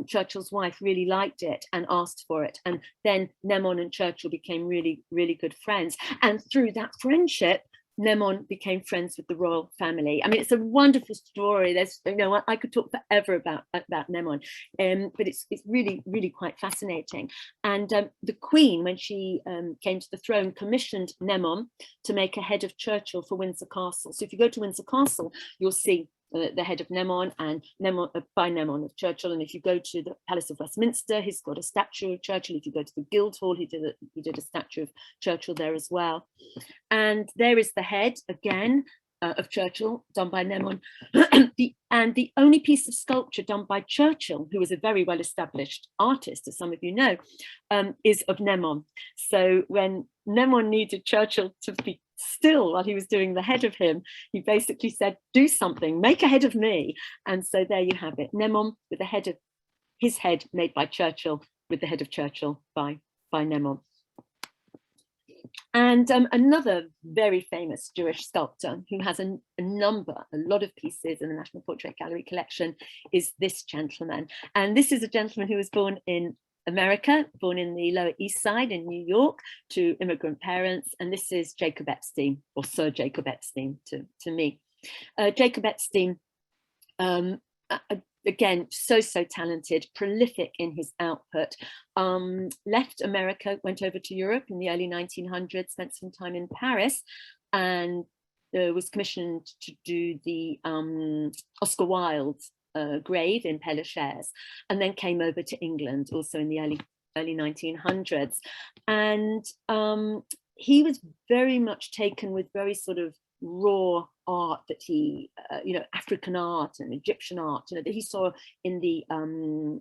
Churchill's wife, really liked it and asked for it, and then Nemon and Churchill became really, really good friends, and through that friendship Nemon became friends with the royal family. I mean, it's a wonderful story. There's, you know, I could talk forever about Nemon, but it's really, really quite fascinating. And the Queen, when she came to the throne, commissioned Nemon to make a head of Churchill for Windsor Castle. So if you go to Windsor Castle, you'll see the head of Nemon, and Nemon by Nemon of Churchill. And if you go to the Palace of Westminster, he's got a statue of Churchill. If you go to the Guildhall, he did a statue of Churchill there as well. And there is the head again of Churchill, done by Nemon. And the only piece of sculpture done by Churchill, who was a very well-established artist, as some of you know, is of Nemon. So when Nemon needed Churchill to be still while he was doing the head of him, he basically said, do something, make a head of me. And so there you have it, Nemon with the head of his head made by Churchill, with the head of Churchill by Nemon. And another very famous Jewish sculptor who has a lot of pieces in the National Portrait Gallery collection is this gentleman. And this is a gentleman who was born in America, born in the Lower East Side in New York to immigrant parents. And this is Jacob Epstein, or Sir Jacob Epstein to me. Jacob Epstein, again, so talented, prolific in his output, left America, went over to Europe in the early 1900s, spent some time in Paris, and was commissioned to do the Oscar Wilde's grave in Père Lachaise, and then came over to England also in the early 1900s. And he was very much taken with very sort of raw art that he, you know, African art and Egyptian art, you know, that he saw in the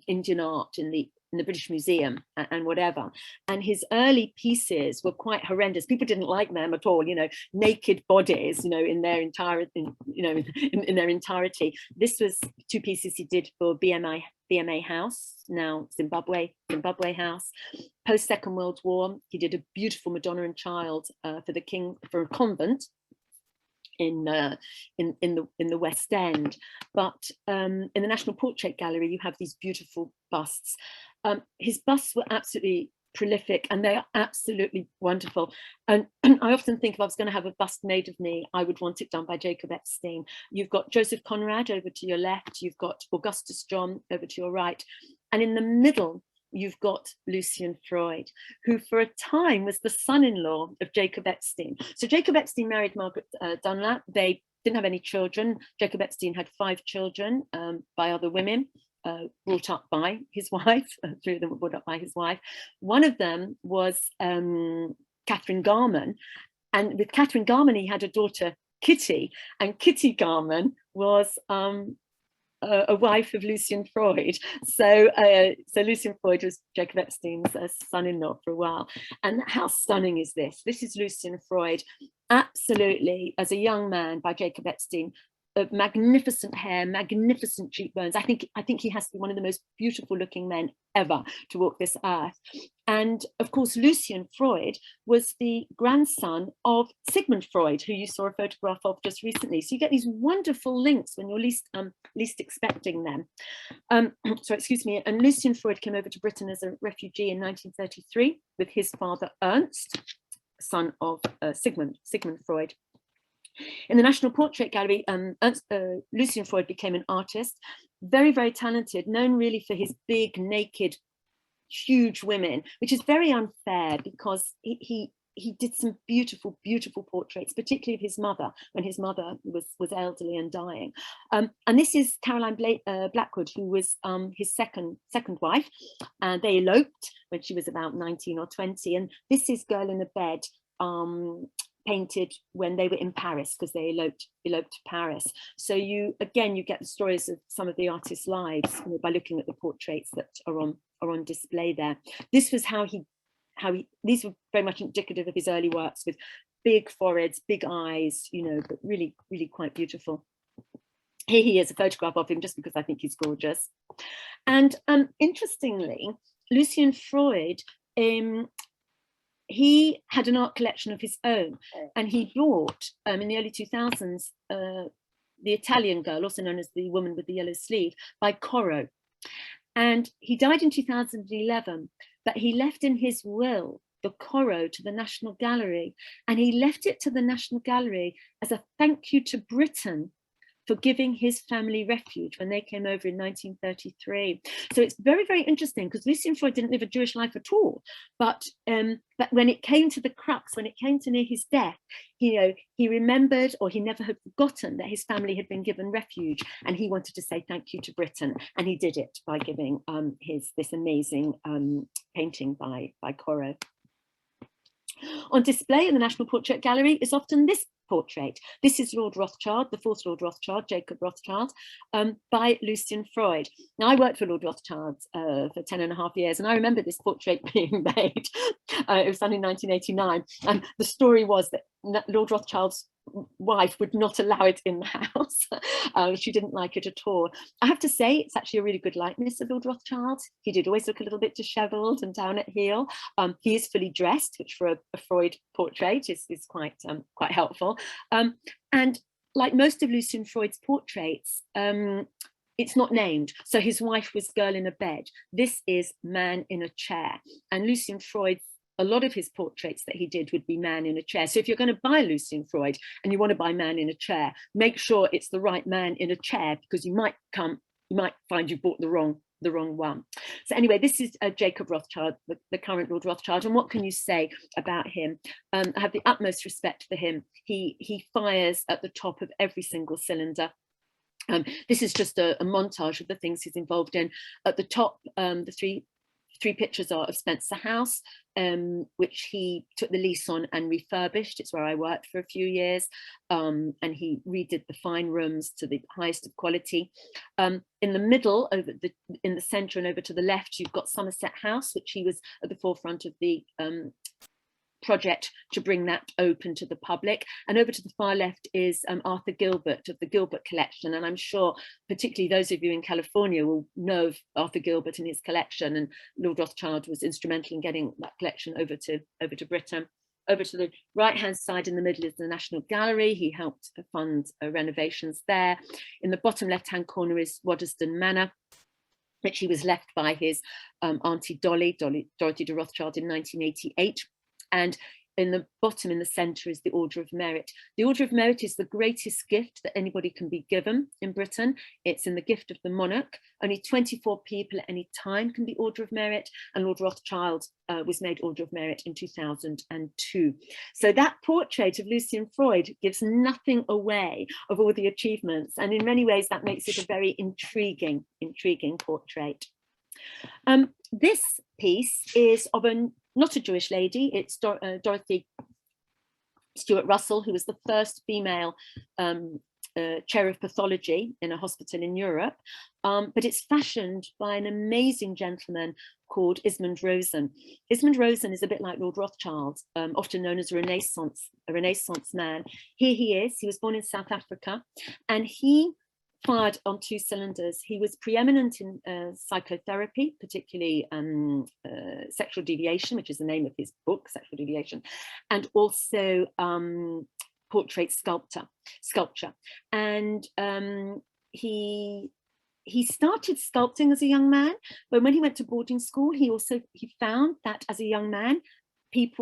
Indian art in the British Museum and whatever. And his early pieces were quite horrendous. People didn't like them at all, you know, naked bodies, you know, in their entirety, you know, in their entirety. This was two pieces he did for BMA House, now Zimbabwe House. Post Second World War, he did a beautiful Madonna and Child for the King, for a convent in the West End. But in the National Portrait Gallery, you have these beautiful busts. His busts were absolutely prolific, and they are absolutely wonderful. And I often think if I was going to have a bust made of me, I would want it done by Jacob Epstein. You've got Joseph Conrad over to your left, you've got Augustus John over to your right, and in the middle you've got Lucian Freud, who for a time was the son-in-law of Jacob Epstein. So Jacob Epstein married Margaret Dunlap. They didn't have any children. Jacob Epstein had 5 children by other women, brought up by his wife. 3 of them were brought up by his wife. One of them was Catherine Garman. And with Catherine Garman, he had a daughter, Kitty. And Kitty Garman was a wife of Lucian Freud. So Lucian Freud was Jacob Epstein's son-in-law for a while. And how stunning is this? This is Lucian Freud, absolutely, as a young man by Jacob Epstein, magnificent hair, magnificent cheekbones. I think he has to be one of the most beautiful looking men ever to walk this earth. And of course, Lucian Freud was the grandson of Sigmund Freud, who you saw a photograph of just recently. So you get these wonderful links when you're least expecting them. So excuse me. And Lucian Freud came over to Britain as a refugee in 1933 with his father Ernst, son of Sigmund Freud. In the National Portrait Gallery, Lucian Freud became an artist, very, very talented, known really for his big, naked, huge women, which is very unfair because he did some beautiful, beautiful portraits, particularly of his mother, when his mother was elderly and dying. And this is Caroline Blackwood, who was his second wife, and they eloped when she was about 19 or 20. And this is Girl in a Bed, painted when they were in Paris, because they eloped to Paris. So you get the stories of some of the artists' lives, by looking at the portraits that are on display there. This was how these were very much indicative of his early works, with big foreheads, big eyes, but really, really quite beautiful. Here he is, a photograph of him, just because I think he's gorgeous. And interestingly, Lucian Freud, he had an art collection of his own, and he bought in the early 2000s The Italian Girl, also known as The Woman with the Yellow Sleeve, by Corot. And he died in 2011, but he left in his will the Corot to the National Gallery, and he left it to the National Gallery as a thank you to Britain for giving his family refuge when they came over in 1933. So it's very, very interesting, because Lucian Freud didn't live a Jewish life at all. But when it came to the crux, when it came to near his death, he remembered, or he never had forgotten, that his family had been given refuge, and he wanted to say thank you to Britain, and he did it by giving this amazing painting by Corot. On display in the National Portrait Gallery is often this portrait. This is Lord Rothschild, the 4th Lord Rothschild, Jacob Rothschild, by Lucian Freud. Now, I worked for Lord Rothschild for 10.5 years, and I remember this portrait being made. It was done in 1989, and the story was that Lord Rothschild's wife would not allow it in the house. She didn't like it at all. I have to say, it's actually a really good likeness of Lord Rothschild. He did always look a little bit disheveled and down at heel. He is fully dressed, which for a Freud portrait is quite helpful. And like most of Lucian Freud's portraits, it's not named. So his wife was Girl in a Bed. This is Man in a Chair. And Lucian Freud's, a lot of his portraits that he did would be Man in a Chair. So if you're going to buy Lucian Freud and you want to buy Man in a Chair, make sure it's the right man in a chair, because you might find you bought the wrong one. So anyway, this is Jacob Rothschild, the current Lord Rothschild. And what can you say about him? I have the utmost respect for him. He fires at the top of every single cylinder. This is just a montage of the things he's involved in. At the top, the three pictures are of Spencer House, which he took the lease on and refurbished. It's where I worked for a few years, and he redid the fine rooms to the highest of quality. In the middle, in the centre and over to the left, you've got Somerset House, which he was at the forefront of the project to bring that open to the public. And over to the far left is Arthur Gilbert of the Gilbert collection. And I'm sure particularly those of you in California will know of Arthur Gilbert and his collection, and Lord Rothschild was instrumental in getting that collection over to Britain. Over to the right-hand side in the middle is the National Gallery. He helped fund renovations there. In the bottom left-hand corner is Waddesdon Manor, which he was left by his auntie Dorothy de Rothschild in 1988. And in the bottom, in the center, is the Order of Merit. The Order of Merit is the greatest gift that anybody can be given in Britain. It's in the gift of the monarch. Only 24 people at any time can be Order of Merit, and Lord Rothschild was made Order of Merit in 2002. So that portrait of Lucian Freud gives nothing away of all the achievements, and in many ways that makes it a very intriguing portrait. This piece is of not a Jewish lady. It's Dorothy Stuart Russell, who was the first female chair of pathology in a hospital in Europe, but it's fashioned by an amazing gentleman called Ismond Rosen. Ismond Rosen is a bit like Lord Rothschild, often known as a Renaissance man. Here he is. He was born in South Africa, and he fired on two cylinders. He was preeminent in psychotherapy, particularly sexual deviation, which is the name of his book, Sexual Deviation, and also portrait sculpture. And he started sculpting as a young man, but when he went to boarding school, he found that as a young man, the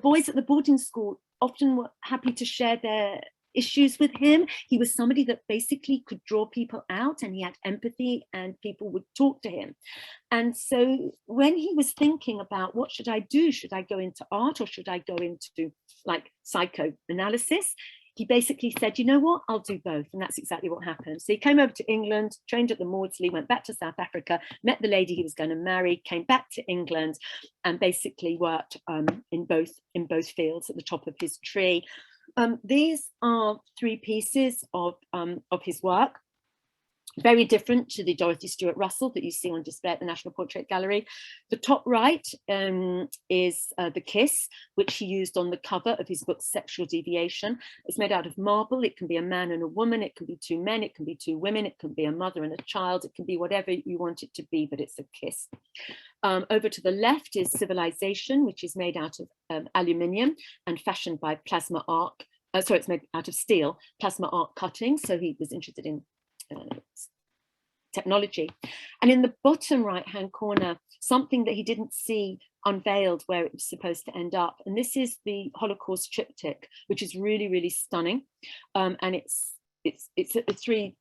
boys at the boarding school often were happy to share their issues with him. He was somebody that basically could draw people out, and he had empathy, and people would talk to him. And so when he was thinking about what should I do, should I go into art or should I go into like psychoanalysis, he basically said, you know what, I'll do both. And that's exactly what happened. So he came over to England, trained at the Maudsley, went back to South Africa, met the lady he was going to marry, came back to England, and basically worked in both fields at the top of his tree. These are three pieces of his work, very different to the Dorothy Stuart Russell that you see on display at the National Portrait Gallery. The top right is The Kiss, which he used on the cover of his book Sexual Deviation. It's made out of marble. It can be a man and a woman, it can be two men, it can be two women, it can be a mother and a child, it can be whatever you want it to be, but it's a kiss. Over to the left is Civilization, which is made out of aluminium and fashioned by plasma arc. It's made out of steel, plasma arc cutting. So he was interested in technology. And in the bottom right-hand corner, something that he didn't see unveiled where it was supposed to end up. And this is the Holocaust triptych, which is really, really stunning. And it's three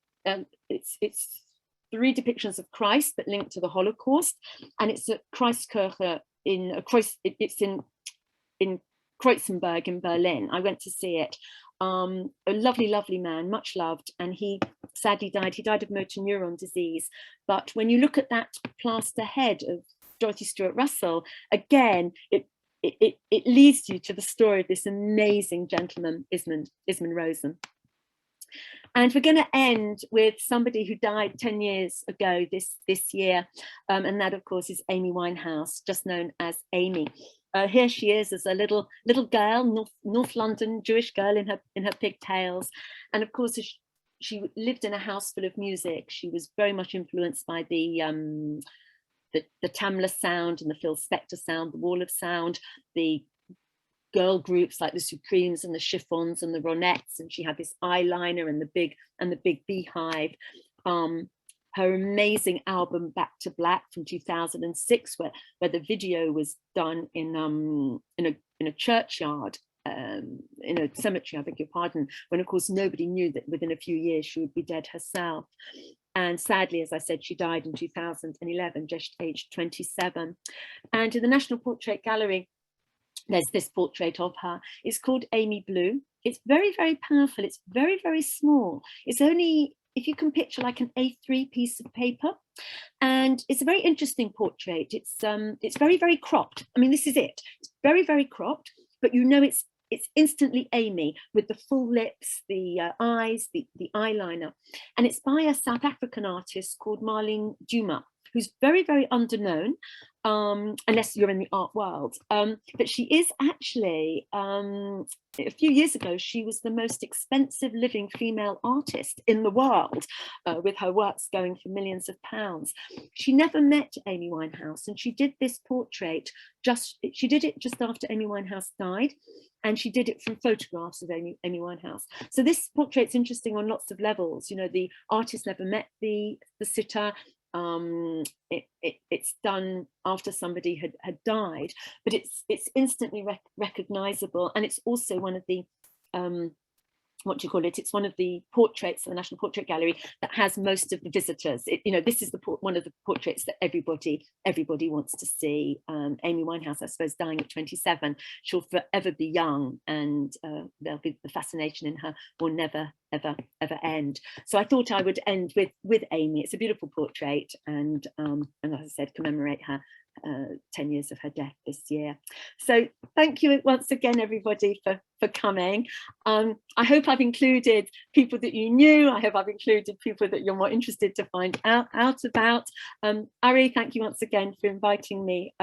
depictions of Christ that link to the Holocaust, and it's at Christkirche in Kreutzenberg in Berlin. I went to see it. A lovely, lovely man, much loved, and he sadly died. He died of motor neuron disease. But when you look at that plaster head of Dorothy Stuart Russell, again, it leads you to the story of this amazing gentleman, Ismond Rosen. And we're going to end with somebody who died 10 years ago this year, and that, of course, is Amy Winehouse, just known as Amy. Here she is as a little girl, North London Jewish girl in her pigtails, and of course she lived in a house full of music. She was very much influenced by the Tamla sound and the Phil Spector sound, the Wall of Sound, the girl groups like the Supremes and the Chiffons and the Ronettes, and she had this eyeliner and the big beehive. Her amazing album Back to Black from 2006, where the video was done in a churchyard, in a cemetery, I beg your pardon, when of course nobody knew that within a few years she would be dead herself. And sadly, as I said, she died in 2011, just aged 27. And in the National Portrait Gallery, there's this portrait of her. It's called Amy Blue. It's very, very powerful. It's very, very small. It's only, if you can picture, like an A3 piece of paper. And it's a very interesting portrait. It's very, very cropped. I mean, this is it. It's very, very cropped, but you know it's instantly Amy, with the full lips, the eyes, the eyeliner. And it's by a South African artist called Marlene Duma, who's very, very underknown, unless you're in the art world. But she is actually, a few years ago, she was the most expensive living female artist in the world, with her works going for millions of pounds. She never met Amy Winehouse, and she did this portrait she did it just after Amy Winehouse died, and she did it from photographs of Amy Winehouse. So this portrait's interesting on lots of levels. You know, the artist never met the sitter. it's done after somebody had died, but it's instantly recognizable, and it's also one of the what do you call it? It's one of the portraits of the National Portrait Gallery that has most of the visitors. This is one of the portraits that everybody wants to see. Amy Winehouse, I suppose, dying at 27, she'll forever be young, and there'll be the fascination in her will never, ever, ever end. So I thought I would end with Amy. It's a beautiful portrait, and as I said, commemorate her 10 years of her death this year. So thank you once again, everybody, for coming. I hope I've included people that you knew. I hope I've included people that you're more interested to find out about. Ari, thank you once again for inviting me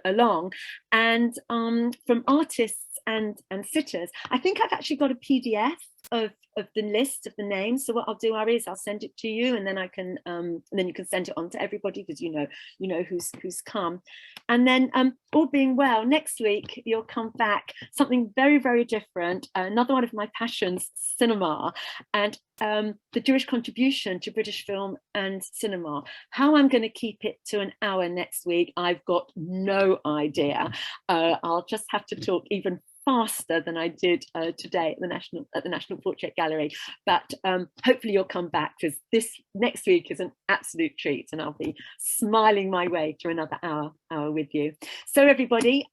along. And from artists and sitters, I think I've actually got a PDF of the list of the names. So what I'll do, Ari, is I'll send it to you, and then I can and then you can send it on to everybody, because you know who's come. And then all being well, next week you'll come back, something very, very different, another one of my passions, cinema, and the Jewish contribution to British film and cinema. How I'm going to keep it to an hour next week, I've got no idea. I'll just have to talk even faster than I did today at the National Portrait Gallery, but hopefully you'll come back, because this next week is an absolute treat, and I'll be smiling my way through another hour with you. So everybody,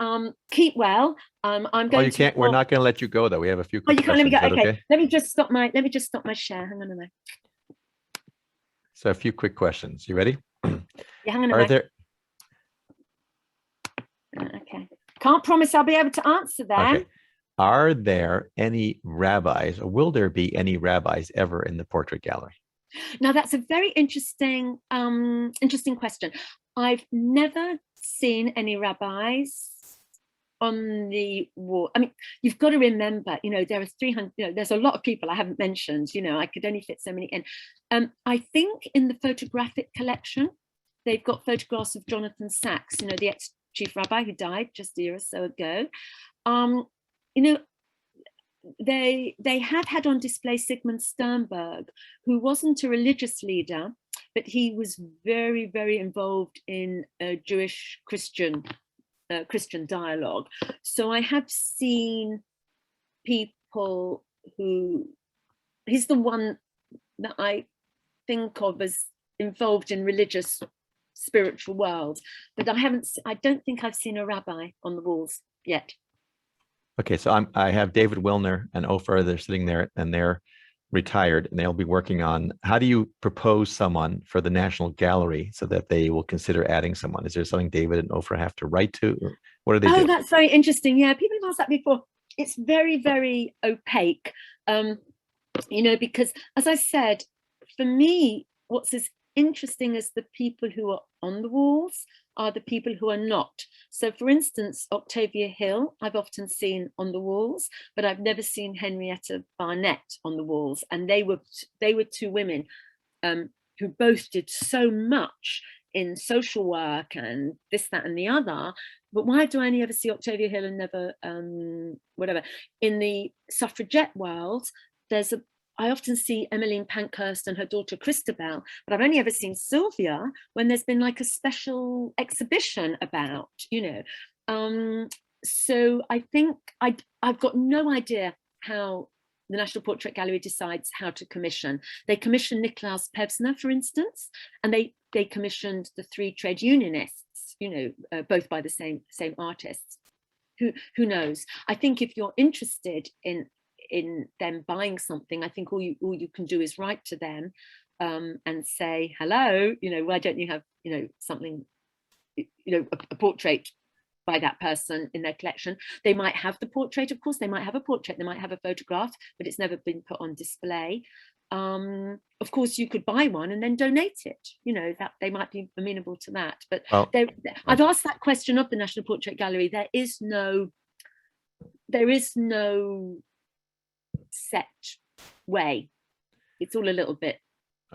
keep well. I'm going. We're not going to let you go, though. We have a few. You can't let me go. Okay. Okay. Let me just stop my share. Hang on a minute. So a few quick questions. You ready? Yeah, hang on a minute. Okay. Can't promise I'll be able to answer them. Okay. Are there any rabbis, or will there be any rabbis ever in the portrait gallery? Now, that's a very interesting question. I've never seen any rabbis on the wall. I mean, you've got to remember, there are 300, there's a lot of people I haven't mentioned, I could only fit so many in. I think in the photographic collection, they've got photographs of Jonathan Sachs, the ex-chief rabbi who died just a year or so ago. They have had on display Sigmund Sternberg, who wasn't a religious leader, but he was very, very involved in Jewish-Christian dialogue. So I have seen people he's the one that I think of as involved in religious spiritual world, but I don't think I've seen a rabbi on the walls yet. Okay, so I have David Wilner and Ofer. They're sitting there, and they're retired, and they'll be working on, how do you propose someone for the National Gallery so that they will consider adding someone? Is there something David and Ofer have to write to? What do they do? Oh, that's very interesting. Yeah, people have asked that before. It's very, very opaque, because, as I said, for me, what's as interesting as the people who are on the walls are the people who are not. So, for instance, Octavia Hill, I've often seen on the walls, but I've never seen Henrietta Barnett on the walls. And they were two women who both did so much in social work and this, that, and the other. But why do I only ever see Octavia Hill and never whatever? In the suffragette world, I often see Emmeline Pankhurst and her daughter Christabel, but I've only ever seen Sylvia when there's been like a special exhibition about, So I think I've got no idea how the National Portrait Gallery decides how to commission. They commissioned Niklaus Pevsner, for instance, and they commissioned the 3 trade unionists, both by the same artists. Who knows? I think if you're interested in them buying something, I think all you can do is write to them and say, hello, why don't you have, something, a portrait by that person in their collection. They might have the portrait, of course, they might have a portrait, they might have a photograph, but it's never been put on display. Of course, you could buy one and then donate it, that they might be amenable to that. But I've asked that question of the National Portrait Gallery. There is no set way. It's all a little bit.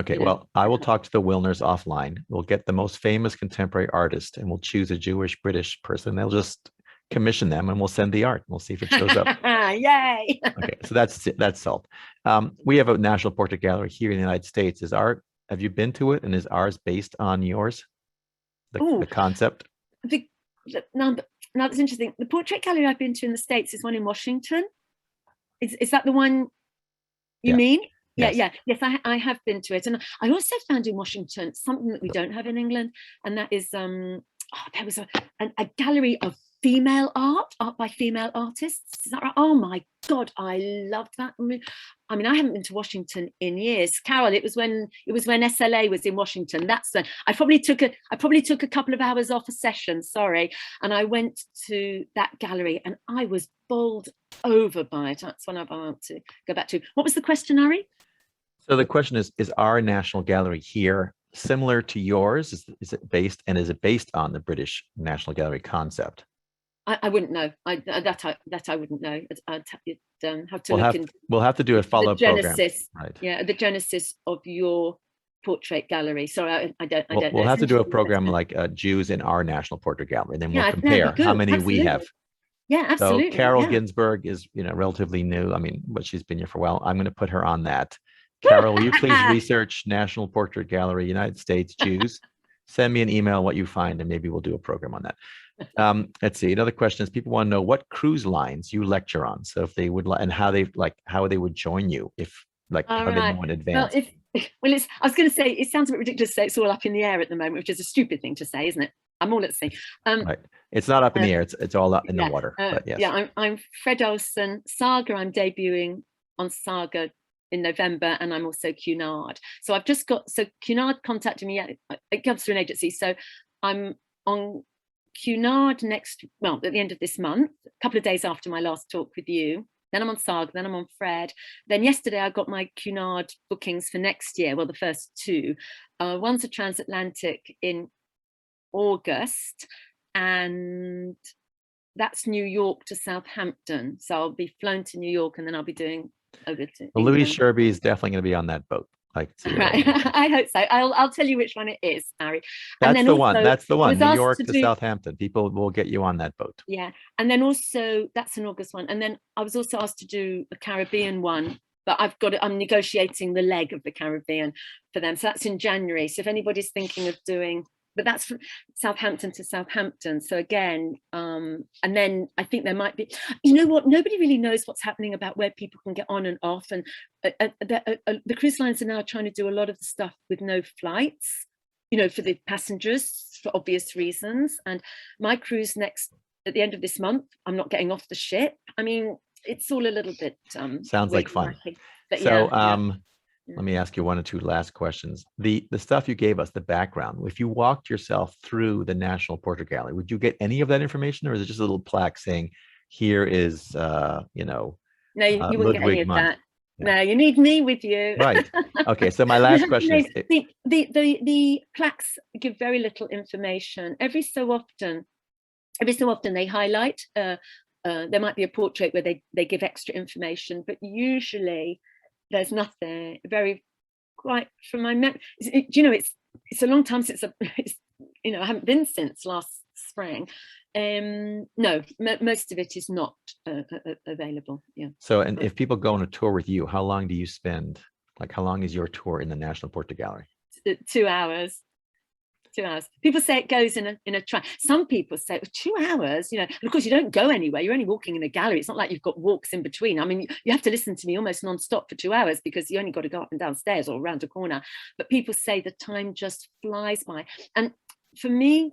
Okay, well, I will talk to the Wilners offline. We'll get the most famous contemporary artist, and we'll choose a Jewish British person. They'll just commission them, and we'll send the art. We'll see if it shows up. Yay! Okay, so that's solved. We have a National Portrait Gallery here in the United States. Is our Have you been to it? And is ours based on yours? The Oh, concept? now that's interesting. The portrait gallery I've been to in the States is one in Washington. Is that the one you mean? Yes. Yes, I have been to it. And I also found in Washington something that we don't have in England, and that is there was a gallery of female art by female artists. Is that right? Oh my God, I loved that. I mean, I haven't been to Washington in years. Carol, it was when SLA was in Washington. That's when I probably took a couple of hours off a session, sorry. And I went to that gallery and I was bowled over by it. That's when I want to go back to. What was the question, Ari? So the question is our National Gallery here similar to yours? Is it based on the British National Gallery concept? I wouldn't know. That I wouldn't know. I'd have to we'll have to do a follow-up program. Right. Yeah, the genesis of your portrait gallery. Sorry, I don't know. We'll have to do a program like Jews in our National Portrait Gallery, and then we'll compare how many absolutely. we have. Yeah, absolutely. So Carol Ginsberg is, relatively new. I mean, but she's been here for a while. I'm going to put her on that. Carol, will you please research National Portrait Gallery, United States, Jews? Send me an email what you find, and maybe we'll do a program on that. Let's see. Another question is people want to know what cruise lines you lecture on. So if they would like, and how they would join you if how they know in advance. Well, I was going to say, it sounds a bit ridiculous to say it's all up in the air at the moment, which is a stupid thing to say, isn't it? I'm all at sea. Right. It's not up in the air. It's all up in the water. But yes. Yeah, I'm Fred Olsen. Saga, I'm debuting on Saga in November, and I'm also Cunard. So I've just got, Cunard contacted me, it comes through an agency. So I'm on Cunard at the end of this month, a couple of days after my last talk with you. Then I'm on Saga, then I'm on Fred. Then yesterday I got my Cunard bookings for next year. Well, the first two. One's a transatlantic in August, and that's New York to Southampton. So I'll be flown to New York, and then I'll be doing over to Louise Sherby is definitely going to be on that boat. Right. I hope so. I'll tell you which one it is, Harry. That's the one. New York to Southampton. People will get you on that boat. Yeah. And then also that's an August one. And then I was also asked to do a Caribbean one, but I'm negotiating the leg of the Caribbean for them. So that's in January. So if anybody's thinking of doing, but that's from Southampton to Southampton. So again, and then I think there might be, you know what, nobody really knows what's happening about where people can get on and off. And the cruise lines are now trying to do a lot of the stuff with no flights, for the passengers for obvious reasons. And my cruise at the end of this month, I'm not getting off the ship. I mean, it's all a little bit sounds like fun. But let me ask you one or two last questions. The stuff you gave us, the background, if you walked yourself through the National Portrait Gallery, would you get any of that information, or is it just a little plaque saying, here is, No, you wouldn't get any of that. Yeah. No, you need me with you. Right. Okay. So my last question is the plaques give very little information. Every so often they highlight. There might be a portrait where they give extra information, but usually there's nothing. From my memory, it's a long time since I haven't been since last spring. No, most of it is not available. Yeah. So, and if people go on a tour with you, how long do you spend? Like, how long is your tour in the National Portrait Gallery? 2 hours. 2 hours. People say it goes in a train. Some people say 2 hours, and of course you don't go anywhere. You're only walking in a gallery. It's not like you've got walks in between. I mean, you have to listen to me almost non-stop for 2 hours because you only got to go up and down stairs or around a corner. But people say the time just flies by. And for me,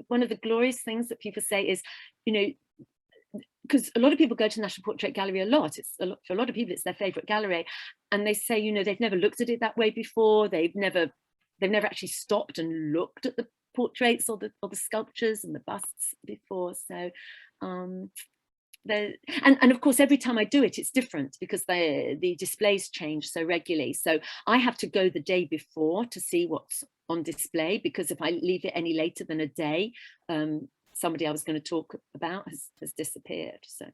one of the glorious things that people say is, because a lot of people go to the National Portrait Gallery a lot. For a lot of people, it's their favorite gallery. And they say, they've never looked at it that way before. They've never actually stopped and looked at the portraits or the sculptures and the busts before. So and of course every time I do it, it's different because the displays change so regularly. So I have to go the day before to see what's on display, because if I leave it any later than a day, somebody I was going to talk about has disappeared. So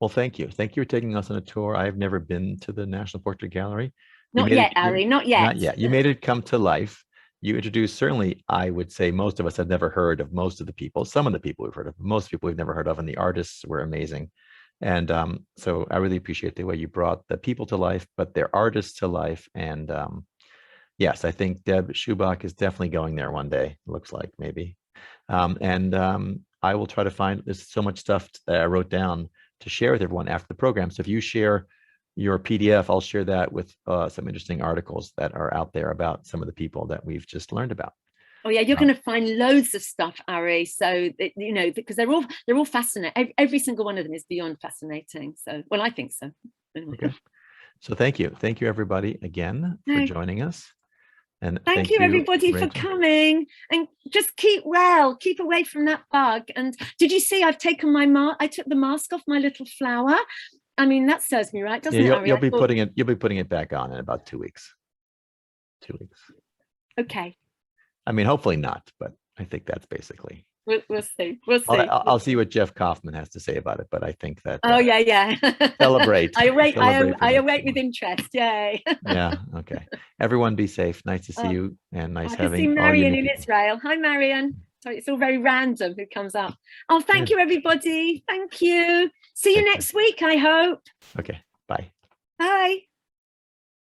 well, thank you for taking us on a tour. I've never been to the National Portrait Gallery. Not yet, Ari, not yet. Not yet. You made it come to life. You introduced, certainly, I would say most of us have never heard of most of the people. Some of the people we've heard of, most people we've never heard of, and the artists were amazing. And so I really appreciate the way you brought the people to life, but their artists to life. And Yes, I think Deb Schubach is definitely going there one day. Looks like maybe. I will try to find, there's so much stuff that I wrote down to share with everyone after the program. So if you share your PDF, I'll share that with some interesting articles that are out there about some of the people that we've just learned about. Oh yeah, you're going to find loads of stuff, Ari. So you know, because they're all fascinating. Every single one of them is beyond fascinating. So, well, I think so. Anyway. Okay. So thank you everybody again for joining us. And thank you everybody for coming, and just keep well, keep away from that bug. And did you see I've taken my I took the mask off my little flower. I mean, that serves me right, doesn't it? You'll be putting it back on in about 2 weeks. 2 weeks. Okay. I mean, hopefully not, but I think that's basically. We'll see. We'll see. I'll see what Jeff Kaufman has to say about it, but I think that. Oh yeah. Celebrate. I await with interest. Yay. Yeah. Okay. Everyone, be safe. Nice to see you, and nice having. I see Marion in Israel. Hi, Marion. Sorry, it's all very random who comes up. Oh, thank you, everybody. Thank you. See you next week, I hope. Okay. Bye. Bye.